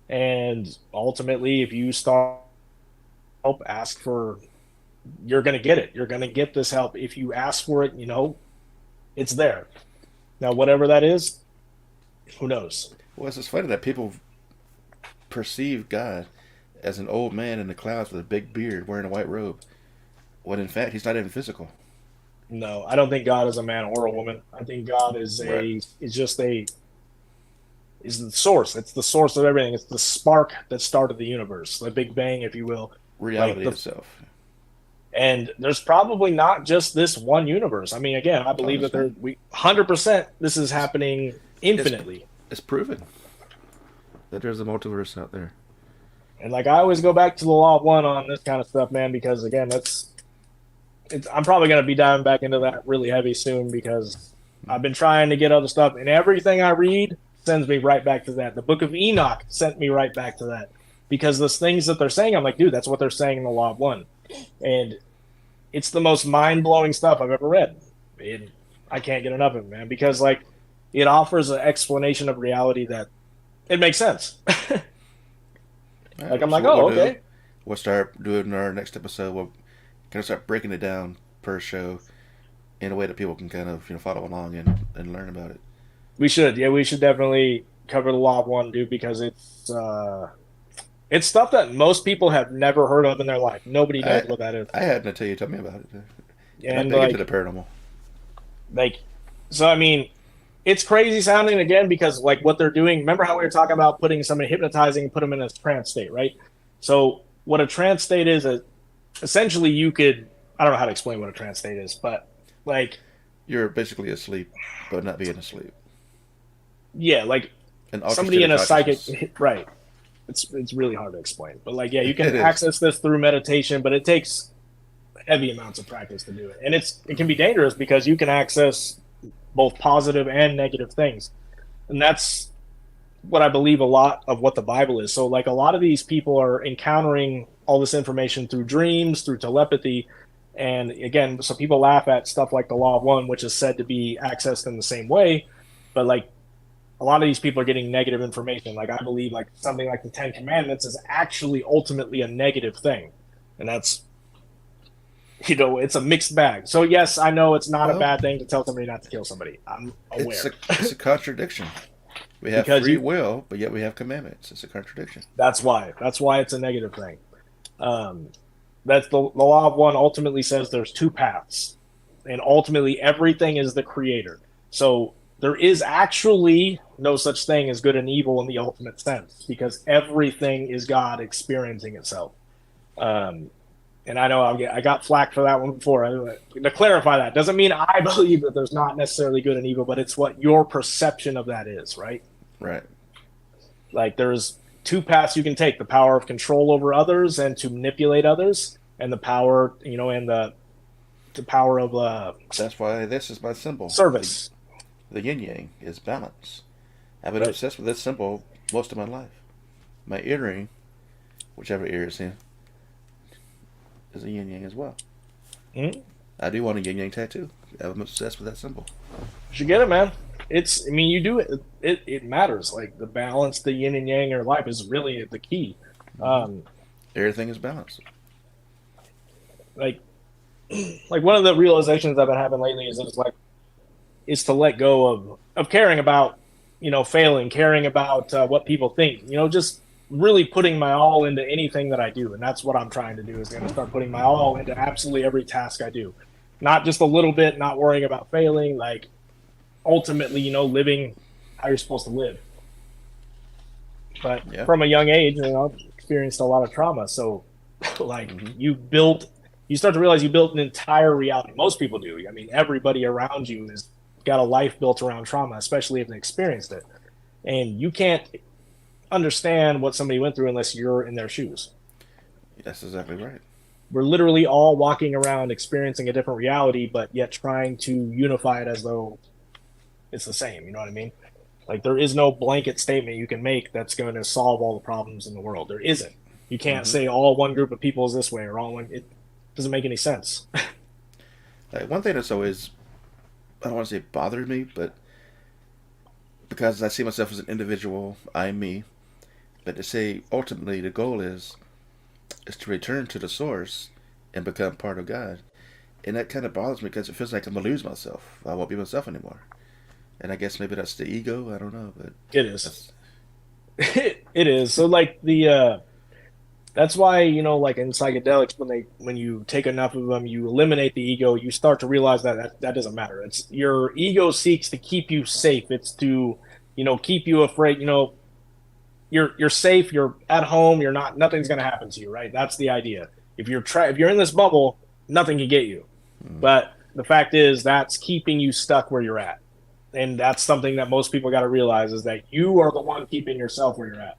and ultimately, if you start help, ask for, you're going to get it. You're going to get this help if you ask for it. It's there. Now, whatever that is, who knows? Well, it's just funny that people perceive God as an old man in the clouds with a big beard wearing a white robe, when in fact he's not even physical. No, I don't think God is a man or a woman. I think God is Right. is the source. It's the source of everything. It's the spark that started the universe, the Big Bang, if you will. Like Reality the itself. And there's probably not just this one universe. I mean, again, I Oh, believe that it's not. 100% this is happening It's infinitely. it's proven that there's a multiverse out there. And like I always go back to the law of one on this kind of stuff, man, because again, I'm probably going to be diving back into that really heavy soon because I've been trying to get other stuff, and everything I read sends me right back to that. The Book of Enoch sent me right back to that because those things that they're saying, I'm like, dude, that's what they're saying in the law of one, and it's the most mind blowing stuff I've ever read. I can't get enough of it, man, because like it offers an explanation of reality that it makes sense. All Like right, I'm so like, what oh, we'll do, okay. we'll start doing our next episode. We'll kind of start breaking it down per show in a way that people can kind of follow along and learn about it. We should definitely cover the law of one, dude, because it's stuff that most people have never heard of in their life. Nobody knows I what that is. I had to tell you, tell me about it, and I'm And big into the paranormal. like so I mean, it's crazy sounding again because like what they're doing, remember how we were talking about putting somebody hypnotizing and put them in a trance state, right? So what a trance state is essentially you could, I don't know how to explain what a trance state is, but like You're basically asleep, but not being asleep. yeah, like An altered somebody state of in a consciousness. psychic right. It's really hard to explain. But like yeah, you can It is. access this through meditation, but it takes heavy amounts of practice to do it. And it can be dangerous because you can access both positive and negative things. And that's what I believe a lot of what the Bible is. So like a lot of these people are encountering all this information through dreams, through telepathy. And again, so people laugh at stuff like the law of one, which is said to be accessed in the same way. But like a lot of these people are getting negative information. Like I believe like something like the Ten Commandments is actually ultimately a negative thing. And that's it's a mixed bag. So yes, I know it's not a Well, bad thing to tell somebody not to kill somebody. I'm it's aware a contradiction. We have because free you. will, but yet we have commandments. It's a contradiction. That's why. That's why it's a negative thing. Um, that's the law of one ultimately says there's two paths, and ultimately everything is the creator. So there is actually no such thing as good and evil in the ultimate sense because everything is God experiencing itself. Um, and I know I got flack for that one before. To clarify that doesn't mean I believe that there's not necessarily good and evil, but it's what your perception of that is, right? Right. Like there's two paths you can take: the power of control over others and to manipulate others, and the power, and the power of That's why this is my symbol. service. The yin yang is balance. I've been Right. obsessed with this symbol most of my life. My earring, whichever ear it's in, is a yin yang as well. Mm-hmm. I do want a yin yang tattoo. I'm obsessed with that symbol. You should get it, man. I mean, you do it. It matters. Like the balance, the yin and yang in your life is really the key. Um, Everything is balanced. like, like one of the realizations I've been having lately is to let go of caring about, failing, caring about what people think. Just really putting my all into anything that I do, and that's what I'm trying to do. Is going to start putting my all into absolutely every task I do, not just a little bit, not worrying about failing. Like ultimately, living how you're supposed to live. But Yeah. from a young age, I've experienced a lot of trauma. So, like, you start to realize you built an entire reality. Most people do. I mean, everybody around you has got a life built around trauma, especially if they experienced it. And you can't understand what somebody went through unless you're in their shoes. That's exactly right. We're literally all walking around experiencing a different reality, but yet trying to unify it as though it's the same. You know what I mean? Like there is no blanket statement you can make that's going to solve all the problems in the world. There isn't. You can't say all one group of people is this way or all one. It doesn't make any sense. Like one thing that's always, I don't want to say bothered me, but because I see myself as an individual, I'm me. But to say ultimately the goal is to return to the source and become part of God. And that kind of bothers me because it feels like I'm gonna lose myself. I won't be myself anymore. And I guess maybe that's the ego. I don't know, but It is. that's It is. So like that's why, like in psychedelics, when you take enough of them, you eliminate the ego. You start to realize that doesn't matter. It's your ego seeks to keep you safe. It's to, keep you afraid. You're safe. You're at home. You're not. Nothing's going to happen to you, right? That's the idea. If you're in this bubble, nothing can get you. But the fact is, that's keeping you stuck where you're at, and that's something that most people got to realize is that you are the one keeping yourself where you're at.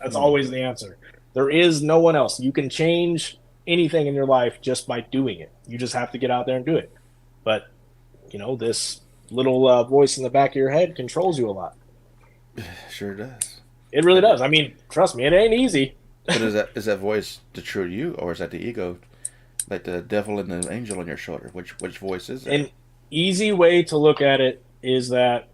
That's always the answer. There is no one else. You can change anything in your life just by doing it. You just have to get out there and do it. But, this little voice in the back of your head controls you a lot. sure does. It really does. I mean, trust me, it ain't easy. But is that voice the true you, or is that the ego, like the devil and the angel on your shoulder? Which voice is that? An easy way to look at it is that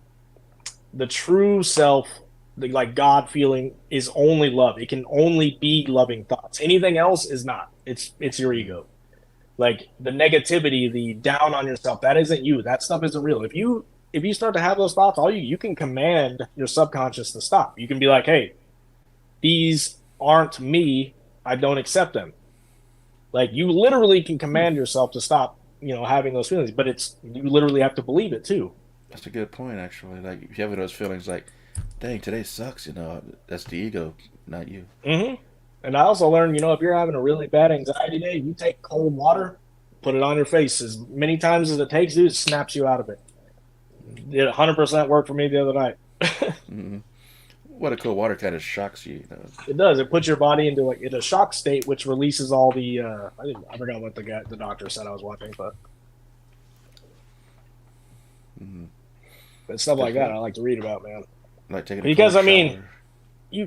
the true self, the like God feeling, is only love. It can only be loving thoughts. Anything else is not. It's your ego. Like the negativity, the down on yourself, that isn't you. That stuff isn't real. If you start to have those thoughts, you can command your subconscious to stop. You can be like, hey, these aren't me. I don't accept them. Like you literally can command yourself to stop, having those feelings, but you literally have to believe it too. That's a good point, actually. Like if you have those feelings, like, dang, today sucks. That's the ego, not you. Mm-hmm. And I also learned, if you're having a really bad anxiety day, you take cold water, put it on your face as many times as it takes, dude, it snaps you out of it. It 100% worked for me the other night. Mm-hmm. What a cool water kind of shocks you. It does. It puts your body into in a shock state, which releases all the. I forgot what the doctor said I was watching, but Mm-hmm. but stuff like that I like to read about, man. Like taking Because, cold I mean, shower. You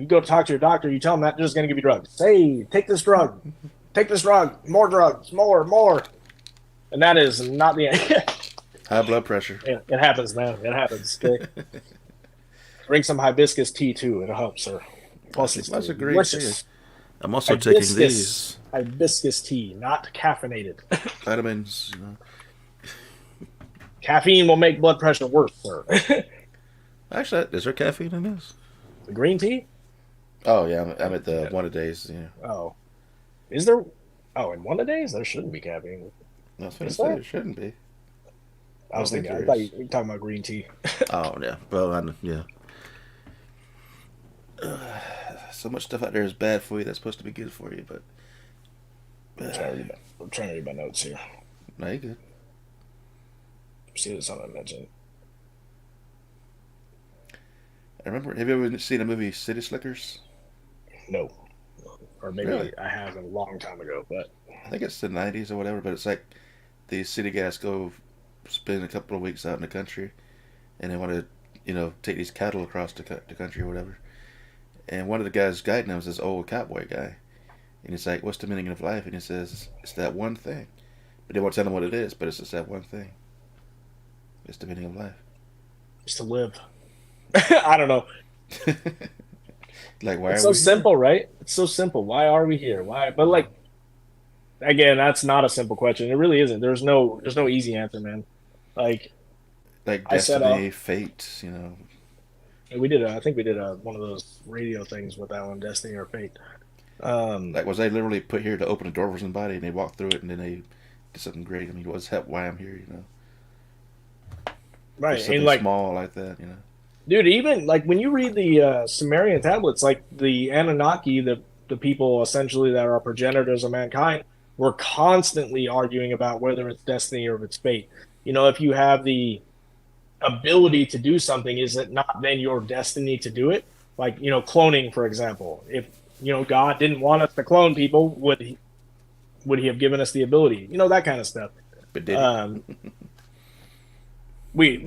go talk to your doctor, you tell them that they're just going to give you drugs. Say, take this drug, more drugs, more, and that is not the end. High blood pressure. It happens, man. It happens. Okay? Drink some hibiscus tea too. It helps, sir. Plus, it's That's a great delicious. tea. I'm also taking Hibiscus. these Hibiscus tea, not caffeinated. vitamins. Caffeine will make blood pressure worse, sir. Actually, is there caffeine in this? The green tea? Oh yeah, I'm at the one a days. Yeah, Oh, is there? Oh, in one of days there shouldn't be caffeine. that's what I Is said. there? It shouldn't be. I was think thinking. I there thought is. you were talking about green tea. Oh yeah, well yeah. So much stuff out there is bad for you that's supposed to be good for you, but I'm trying to read my notes here. no, you good. See if there's something I mentioned. I remember. Have you ever seen the movie City Slickers? No, or maybe Really? I have a long time ago, but I think it's the '90s or whatever. But it's like these city guys go spend a couple of weeks out in the country, and they want to, take these cattle across the country or whatever. And one of the guys guiding them is this old cowboy guy, and he's like, "What's the meaning of life?" And he says, "It's that one thing." But they won't tell him what it is. But it's just that one thing. It's the meaning of life. just to live. I don't know. Like, why It's are so we simple, right? It's so simple. Why are we here? Why? But like, again, that's not a simple question. It really isn't. There's no easy answer, man. Like Like I said, destiny, fate, I think we did one of those radio things with that one, Destiny or Fate. Like, was I literally put here to open a door for somebody and they walked through it and then they did something great? I mean, was that why I'm here, right. Just something And like, small like that, dude, even like when you read the Sumerian tablets, like the Anunnaki, the people essentially that are progenitors of mankind, were constantly arguing about whether it's destiny or if it's fate. If you have the ability to do something, is it not then your destiny to do it? Like, cloning, for example. If, God didn't want us to clone people, would he have given us the ability? That kind of stuff. But did Um, we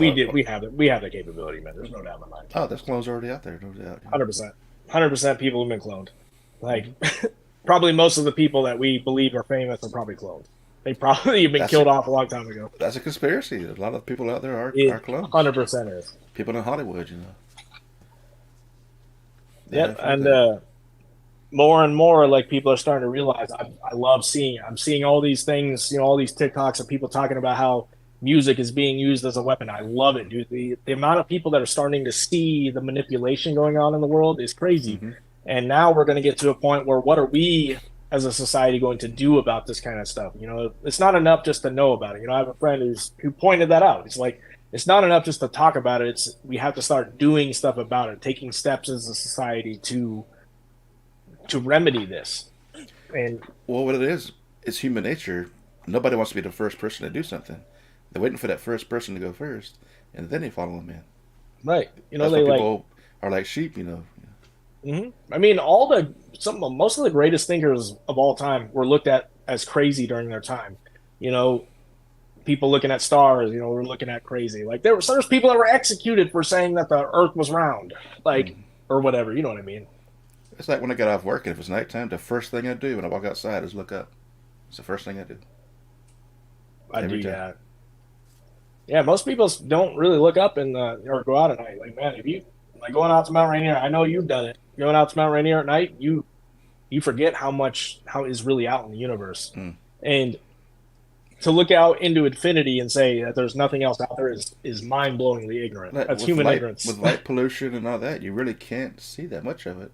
have the capability, man. There's no doubt in my mind. Oh, this clone's already out there, no doubt. 100% people have been cloned. Like probably most of the people that we believe are famous are probably cloned. They probably have been killed off a long time ago. That's a conspiracy. A lot of people out there are clones. 100% is. People in Hollywood, Yep, and more and more, like people are starting to realize. I'm seeing all these things, all these TikToks of people talking about how music is being used as a weapon. I love it, dude. The amount of people that are starting to see the manipulation going on in the world is crazy. Mm-hmm. And now we're going to get to a point where what are we as a society going to do about this kind of stuff? It's not enough just to know about it. I have a friend who pointed that out. It's like, it's not enough just to talk about it. We have to start doing stuff about it, taking steps as a society to remedy this. And well, what it is, it's human nature. Nobody wants to be the first person to do something. They're waiting for that first person to go first, and then they follow them in. Right. That's why people are like sheep. Mm-hmm. I mean, most of the greatest thinkers of all time were looked at as crazy during their time. People looking at stars, were looking at crazy. Like there's people that were executed for saying that the Earth was round, or whatever. You know what I mean? It's like when I get off work and if it's nighttime, the first thing I do when I walk outside is look up. It's the first thing I do. I do that. Yeah, most people don't really look up or go out at night. Like, man, if you going out to Mount Rainier, I know you've done it. Going out to Mount Rainier at night, you forget how is really out in the universe, and to look out into infinity and say that there's nothing else out there is mind-blowingly ignorant. That's human ignorance. With light pollution and all that, you really can't see that much of it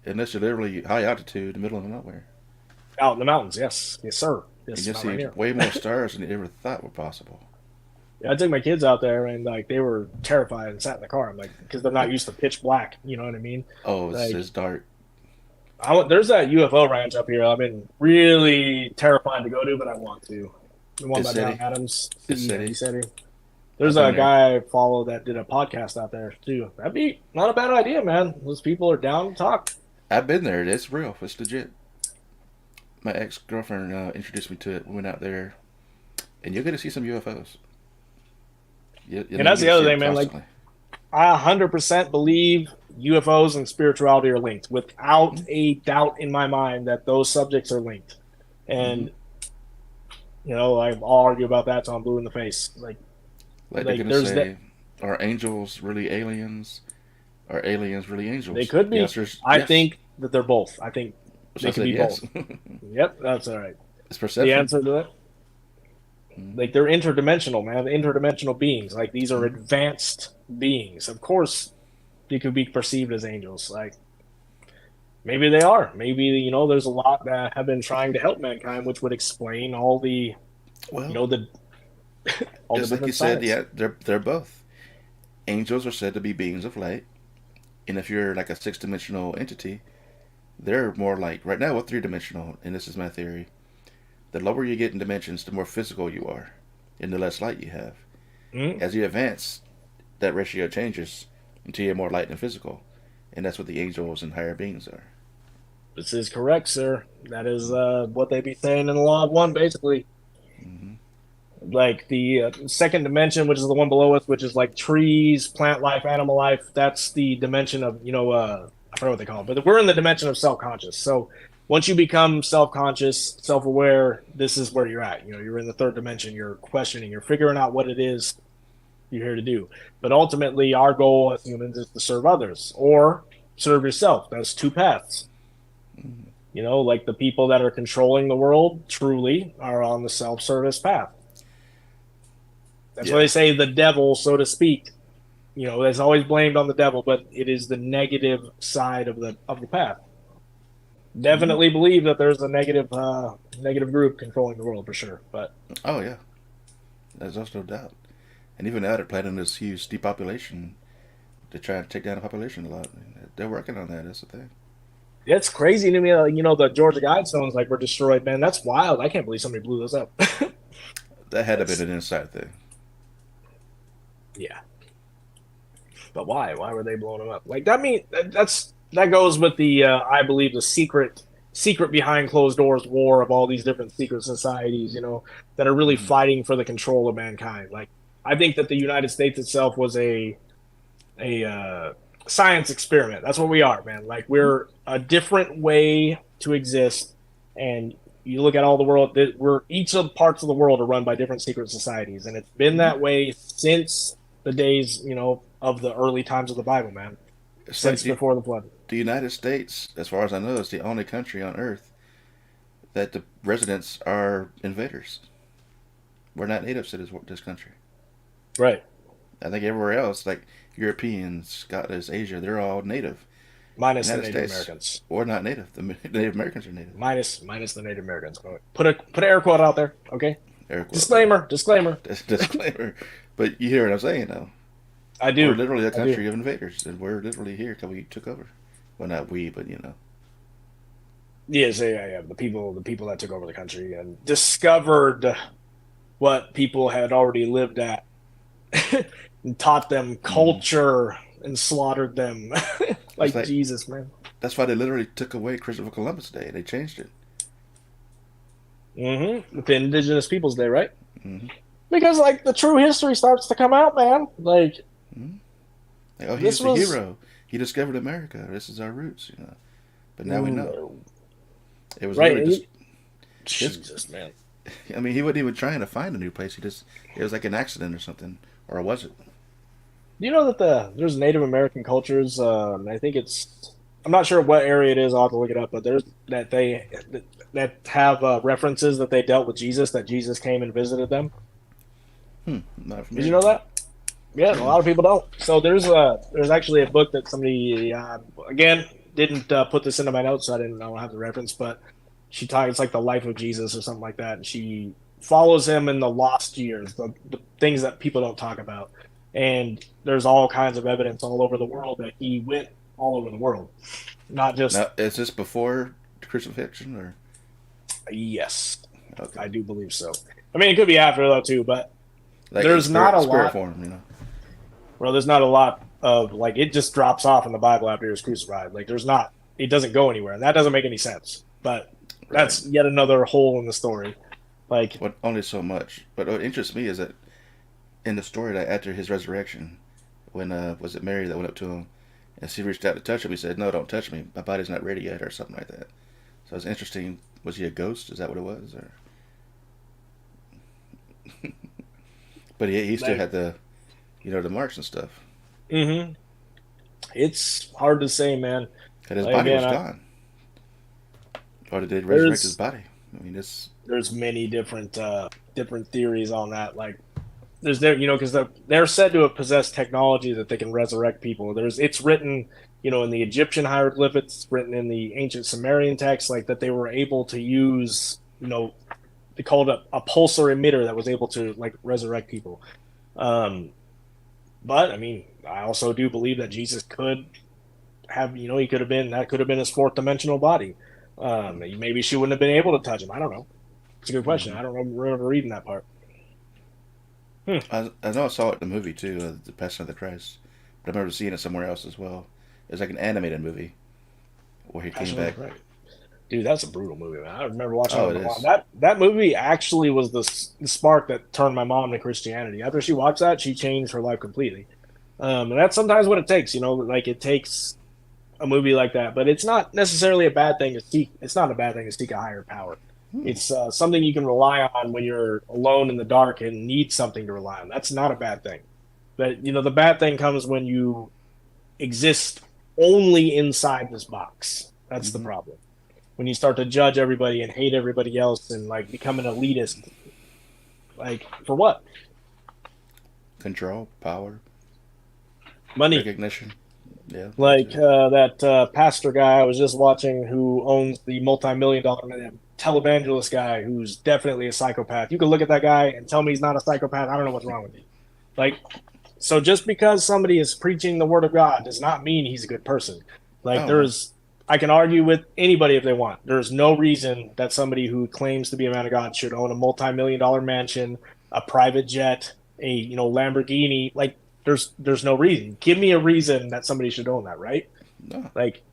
unless you're literally high altitude, the middle of nowhere. Out in the mountains, yes, sir. Yes, you see way more stars than you ever thought were possible. Yeah, I took my kids out there and they were terrified and sat in the car. I'm like, because they're not used to pitch black. You know what I mean? Oh, it's dark. There's that UFO ranch up here. I've been really terrified to go to, but I want to. The one by John Adams. City. There's a guy I follow that did a podcast out there too. That'd be not a bad idea, man. Those people are down to talk. I've been there. It's real. It's legit. My ex-girlfriend introduced me to it. We went out there, and you're going to see some UFOs. And that's the other thing, man. Like, I 100% believe UFOs and spirituality are linked, without a doubt in my mind that those subjects are linked. And I'll argue about that till I'm blue in the face. Like they're gonna say, are angels really aliens? Are aliens really angels? They could be. I think that they're both. I think they could be both. Yep, that's all right. It's perception. The answer to that. Like, they're interdimensional, man. Interdimensional beings. Like, these are advanced beings. Of course, they could be perceived as angels. Like, maybe they are. Maybe, there's a lot that have been trying to help mankind, which would explain all the, all just like you said, yeah, they're both. Angels are said to be beings of light. And if you're like a six-dimensional entity, they're more like, right now we're three-dimensional, and this is my theory. The lower you get in dimensions, the more physical you are, and the less light you have. As you advance, that ratio changes until you're more light and physical. And that's what the angels and higher beings are. This is correct, sir. That is what they be saying in the Law of One, basically. Mm-hmm. Like the second dimension, which is the one below us, which is like trees, plant life, animal life. That's the dimension of, I forget what they call it, but we're in the dimension of self-conscious. So once you become self-conscious, self-aware, this is where you're at. You're in the third dimension. You're questioning. You're figuring out what it is you're here to do. But ultimately, our goal as humans is to serve others or serve yourself. That's two paths. Like the people that are controlling the world truly are on the self-service path. That's why they say the devil, so to speak. It's always blamed on the devil, but it is the negative side of the path. Definitely believe that there's a negative group controlling the world for sure. But oh yeah, there's also no doubt. And even now they're planning this huge depopulation to try to take down the population a lot. They're working on that. That's the thing. It's crazy to me. The Georgia Guidestones were destroyed, man. That's wild. I can't believe somebody blew those up. That had to be an inside thing. Yeah. But why? Why were they blowing them up? Like, that goes with the I believe the secret behind closed doors war of all these different secret societies, that are really fighting for the control of mankind. Like, I think that the United States itself was a science experiment. That's what we are, man. Like we're a different way to exist, and you look at all the world. We're each of the parts of the world are run by different secret societies, and it's been that way since the days, of the early times of the Bible, man. It's like Since before the flood. the United States, as far as I know, is the only country on Earth that the residents are invaders. We're not natives to this country. Right. I think everywhere else, like Europeans, Scottish, Asia, they're all native. Minus the United Native States, Americans. we're not native. The Native Americans are native. Minus the Native Americans. Put an air quote out there, okay? Air quotes. Disclaimer. Disclaimer. But you hear what I'm saying, though. I do. We're literally a I do. country of invaders, and we're literally here because we took over. Well, not we, but Yes, yeah. The people that took over the country and discovered what people had already lived at, and taught them culture and slaughtered them, like like- Jesus, man. That's why they literally took away Christopher Columbus Day. They changed it. With the Indigenous Peoples Day, right? Mm-hmm. Because like the true history starts to come out, man. Like Like, oh, This he's the was- hero. He. America. This is our roots, But now we know. It was Right, literally just. Jesus, man. I mean, he wasn't even trying to find a new place. It was like an accident or something, or was it? Do you know that there's Native American cultures? I think I'm not sure what area it is. I'll have to look it up. But there's that have references that they dealt with Jesus. That Jesus came and visited them. Not Did you know that? Yeah, a lot of people don't. So there's actually a book that somebody again didn't put this into my notes, so I don't have the reference, but she talks. It's like the life of Jesus or something like that, and she follows him in the lost years, the things that people don't talk about. And there's all kinds of evidence all over the world that he went all over the world, not just. Now, is this before the crucifixion, or? Yes, Okay. I do believe so. I mean, it could be after though too, but Like there's in not a spirit lot. form, Well, there's not a lot of like it just drops off in the Bible after he was crucified. Like there's not, it doesn't go anywhere, and that doesn't make any sense. But that's yet another hole in the story. Like, But only so much. But what interests me is that in the story that after his resurrection, when was it Mary that went up to him, and she reached out to touch him, he said, "No, don't touch me. My body's not ready yet," or something like that. So it's interesting. Was he a ghost? Is that what it was? Or? But he still had the marks and stuff. it's hard to say, man. And his Like, body was again, gone. Or did they resurrect There's- his body? I mean, it's There's many different theories on that. Like, there's because they're said to have possessed technology that they can resurrect people. It's written, in the Egyptian hieroglyphics, it's written in the ancient Sumerian text, like that they were able to use, they called it a pulsar emitter that was able to like resurrect people. But I mean, I also do believe that Jesus could have, he could have been, that could have been his fourth dimensional body. Maybe she wouldn't have been able to touch him. I don't know. It's a good question. I don't remember reading that part. I know I saw it in the movie too, The Passion of the Christ. But I remember seeing it somewhere else as well. It was like an animated movie where he came back. Right. Dude, that's a brutal movie, man. I remember watching Oh, it with it my is. mom. That movie actually was the spark that turned my mom to Christianity. After she watched that, she changed her life completely. And that's sometimes what it takes, like it takes a movie like that, but it's not necessarily a bad thing to seek. It's not a bad thing to seek a higher power. It's something you can rely on when you're alone in the dark and need something to rely on. That's not a bad thing. But, the bad thing comes when you exist only inside this box. That's the problem. When you start to judge everybody and hate everybody else and like become an elitist, like for what? Control, power, Money. recognition. Yeah. Like that pastor guy I was just watching who owns the multi-million-dollar televangelist guy who's definitely a psychopath. You can look at that guy and tell me he's not a psychopath. I don't know what's wrong with you. Like, so just because somebody is preaching the word of God does not mean he's a good person. Like Oh. I can argue with anybody if they want. There's no reason that somebody who claims to be a man of God should own a multi-million-dollar mansion, a private jet, a Lamborghini. Like, there's no reason. Give me a reason that somebody should own that, right? No. Like,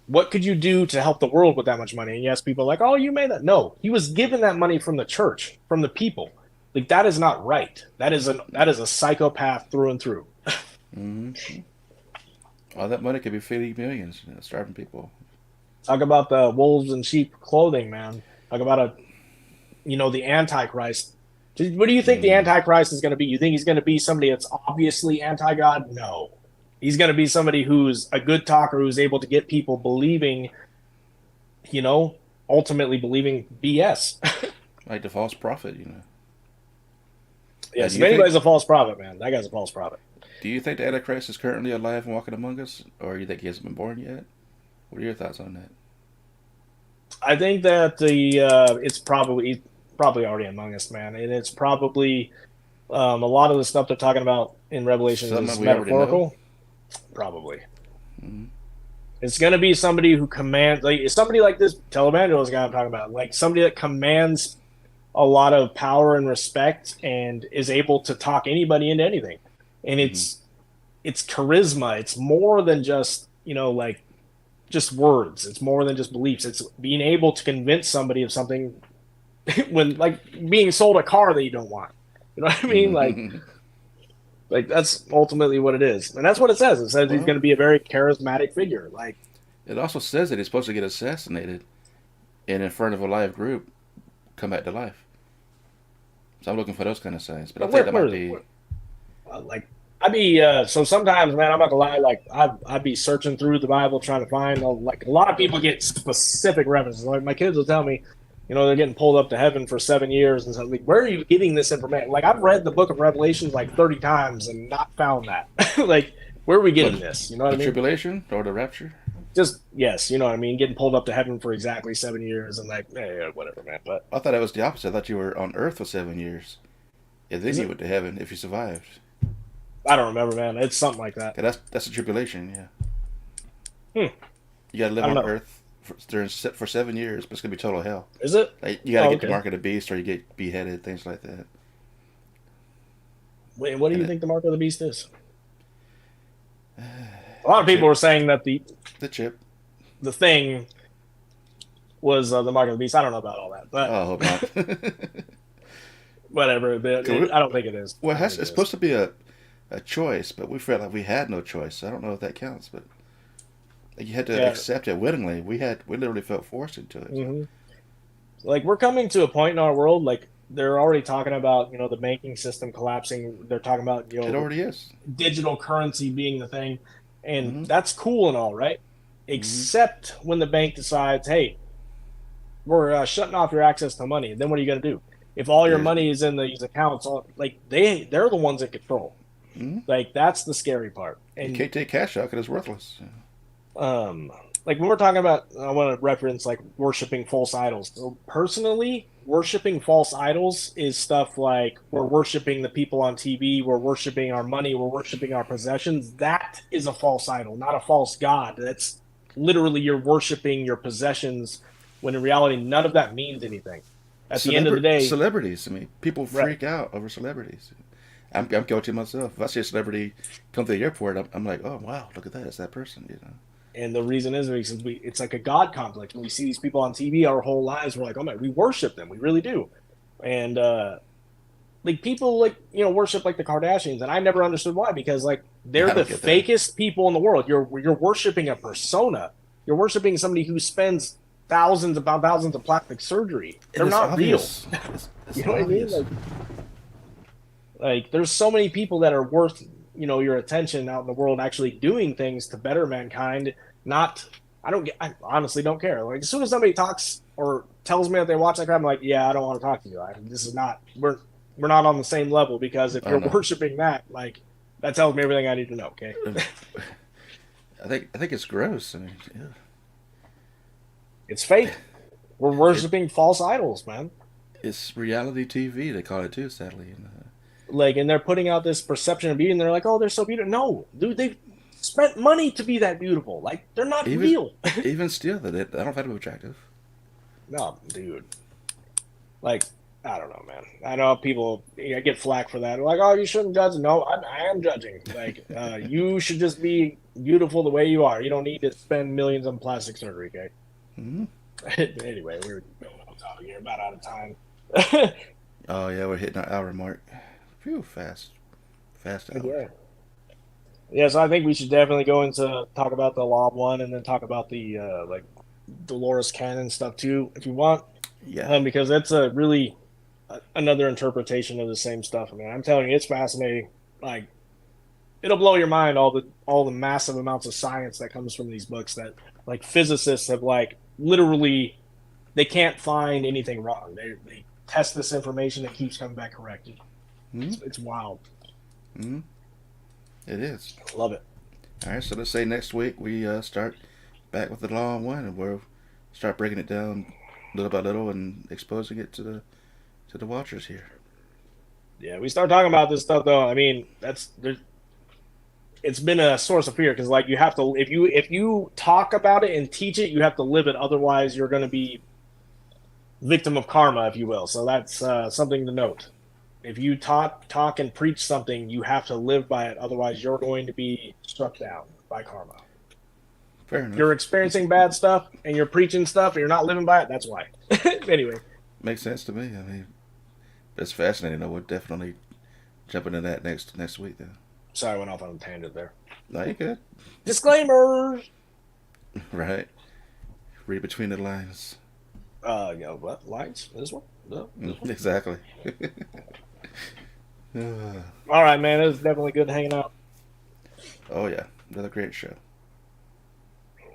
what could you do to help the world with that much money? And yes, people are like, oh, you made that. No, he was given that money from the church, from the people. Like that is not right. That is a psychopath through and through. Hmm. All that money could be feeding millions, starving people. Talk about the wolves in sheep clothing, man. Talk about the Antichrist. What do you think the Mm. Antichrist is going to be? You think he's going to be somebody that's obviously anti-God? No. He's going to be somebody who's a good talker, who's able to get people believing, ultimately believing BS. Like the false prophet, Yes, do if you anybody's think a false prophet, man, that guy's a false prophet. do you think the Antichrist is currently alive and walking among us, or you think he hasn't been born yet? What are your thoughts on that? I think that it's probably already among us, man, and it's probably a lot of the stuff they're talking about in Revelation Something is we already know. metaphorical. Probably. Mhm. It's going to be somebody who commands, like somebody like this televangelist guy I'm talking about, like somebody that commands a lot of power and respect and is able to talk anybody into anything. And it's charisma. It's more than just, like just words. It's more than just beliefs. It's being able to convince somebody of something when like being sold a car that you don't want. You know what I mean? Mhm. Like that's ultimately what it is. And that's what it says. It says he's Well, going to be a very charismatic figure. Like, it also says that he's supposed to get assassinated and in front of a live group come back to life. So I'm looking for those kind of signs. But I think that might be. like I'd be so sometimes, man, I'm not gonna lie, like I'd be searching through the Bible trying to find like a lot of people get specific references. Like my kids will tell me, they're getting pulled up to heaven for 7 years and something. Like, where are you getting this information? Like I've read the book of Revelations like 30 times and not found that. Like, where are we getting What, this? You know what the I mean? tribulation or the rapture? Just yes, you know what I mean, getting pulled up to heaven for exactly 7 years and like, yeah, whatever, man. But I thought it was the opposite. I thought you were on Earth for 7 years, and then is you it? went to heaven if you survived. I don't remember, man. It's something like that. Yeah, that's the tribulation. Yeah, Hmm. you got to live I don't on know. Earth for 7 years, but it's gonna be total hell. Is it? Like, you got to Oh, get the okay. mark of the beast, or you get beheaded, things like that. Wait, what do And you it, think the mark of the beast is? A lot the of people were chip, saying that the chip. the thing was the mark of the beast. I don't know about all that, Oh, but I hope not. whatever. I don't think it is. Well, I don't it's think it is. supposed to be a choice, but we felt like we had no choice. So I don't know if that counts, but like, you had to Yeah. accept it willingly. We literally felt forced into it. Hmm. Like we're coming to a point in our world, like they're already talking about, the banking system collapsing. They're talking about, It already is. digital currency being the thing, and Hmm. that's cool and all, right? Hmm. Except when the bank decides, hey, we're shutting off your access to money. Then what are you going to do? If all your There's. money is in these accounts, like they're the ones in control. Hmm. Like that's the scary part. You And can't take cash out because it's worthless. um, like when we're talking about, I want to reference like worshiping false idols. So personally, worshiping false idols is stuff like we're worshiping the people on TV, we're worshiping our money, we're worshiping our possessions. That is a false idol, not a false god. That's literally you're worshiping your possessions when in reality none of that means anything. At the end of the day, Celebrities. I mean, people right. freak out over celebrities. I'm guilty myself. If I see a celebrity come to the airport, I'm like, oh wow, look at that, it's that person. And the reason is because it's like a God complex. When we see these people on TV our whole lives, we're like, oh man, we worship them. We really do. And like people like, worship like the Kardashians. And I never understood why, because like they're I the don't get that. fakest people in the world. You're worshiping a persona. You're worshiping somebody who spends thousands of plastic surgery. And They're it's not real. obvious. It's You know what I mean? obvious. Like there's so many people that are worth, your attention out in the world actually doing things to better mankind. Not, I honestly don't care. Like as soon as somebody talks or tells me that they watch that crap, I'm like, yeah, I don't want to talk to you. This is not, we're not on the same level, because if I you're don't know. worshiping that, like that tells me everything I need to know. Okay. I think it's gross. I mean, yeah. It's fake. We're it worshiping false idols, man. it's reality TV. They call it too, sadly. Like, and they're putting out this perception of beauty, and they're like, oh, they're so beautiful. No, dude, they've spent money to be that beautiful. Like, they're not Even real. even still, that I don't find them attractive. No, dude. Like, I don't know, man. I know people get flack for that. Like, oh, you shouldn't judge. No, I am judging. Like, you should just be beautiful the way you are. You don't need to spend millions on plastic surgery, okay? Hmm. Anyway, we're going on topic here, about out of time. Oh yeah, we're hitting our hour mark. Phew, fast hour. Yeah. Yeah, so I think we should definitely go into talk about the Law of One and then talk about the like Dolores Cannon stuff too, if you want, Yeah. because that's a really another interpretation of the same stuff. I mean, I'm telling you, it's fascinating. Like, it'll blow your mind all the massive amounts of science that comes from these books that like physicists have like literally they can't find anything wrong. They test this information that keeps coming back corrected. Hmm. It's wild. Hmm. It is. Love it. All right. So let's say next week we start back with the Law of One, and we'll start breaking it down little by little and exposing it to the watchers here. Yeah, we start talking about this stuff though. I mean, it's been a source of fear because like you have to if you talk about it and teach it, you have to live it. Otherwise, you're going to be victim of karma, if you will. So that's something to note. If you talk and preach something, you have to live by it. Otherwise, you're going to be struck down by karma. Fair If enough. you're experiencing bad stuff and you're preaching stuff and you're not living by it, that's why. Anyway, Makes sense to me. I mean, it's fascinating. I would definitely jump into that next week then. sorry, I went off on a tangent there. No, you good. Disclaimer. Right. Read between the lines. Yeah, what lights? This one? No. Exactly. All right, man. It was definitely good hanging out. Oh yeah, another great show.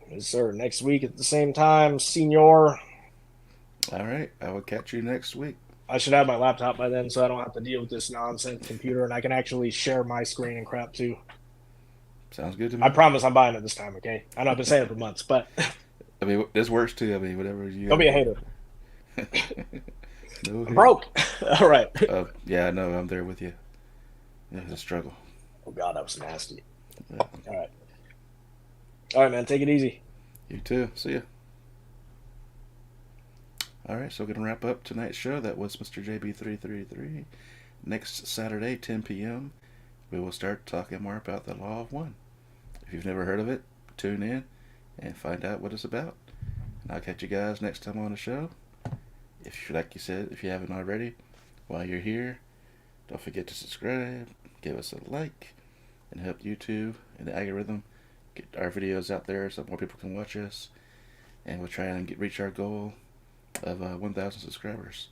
Yes, sir. Next week at the same time, Senor. All right, I will catch you next week. I should have my laptop by then, so I don't have to deal with this nonsense computer, and I can actually share my screen and crap too. Sounds good to me. I promise I'm buying it this time. Okay, I know I've been saying it for months, but I mean, this works too. I mean, whatever you. don't be a hater. No I'm hate. broke. All right. Yeah, I know. I'm there with you. Yeah, it's a struggle. Oh God, that was nasty. Yeah. All right, man. Take it easy. You too. See ya. All right, so we're gonna wrap up tonight's show. That was Mr. JB333. Next Saturday, 10 p.m., we will start talking more about the Law of One. If you've never heard of it, tune in and find out what it's about. And I'll catch you guys next time on the show. If you, like you said, if you haven't already, while you're here, don't forget to subscribe, give us a like, and help YouTube and the algorithm get our videos out there so more people can watch us. And we'll try and reach our goal of 1,000 subscribers.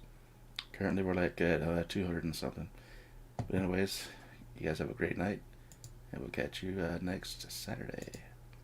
Currently, we're like at 200 and something. But anyways, you guys have a great night, and we'll catch you next Saturday.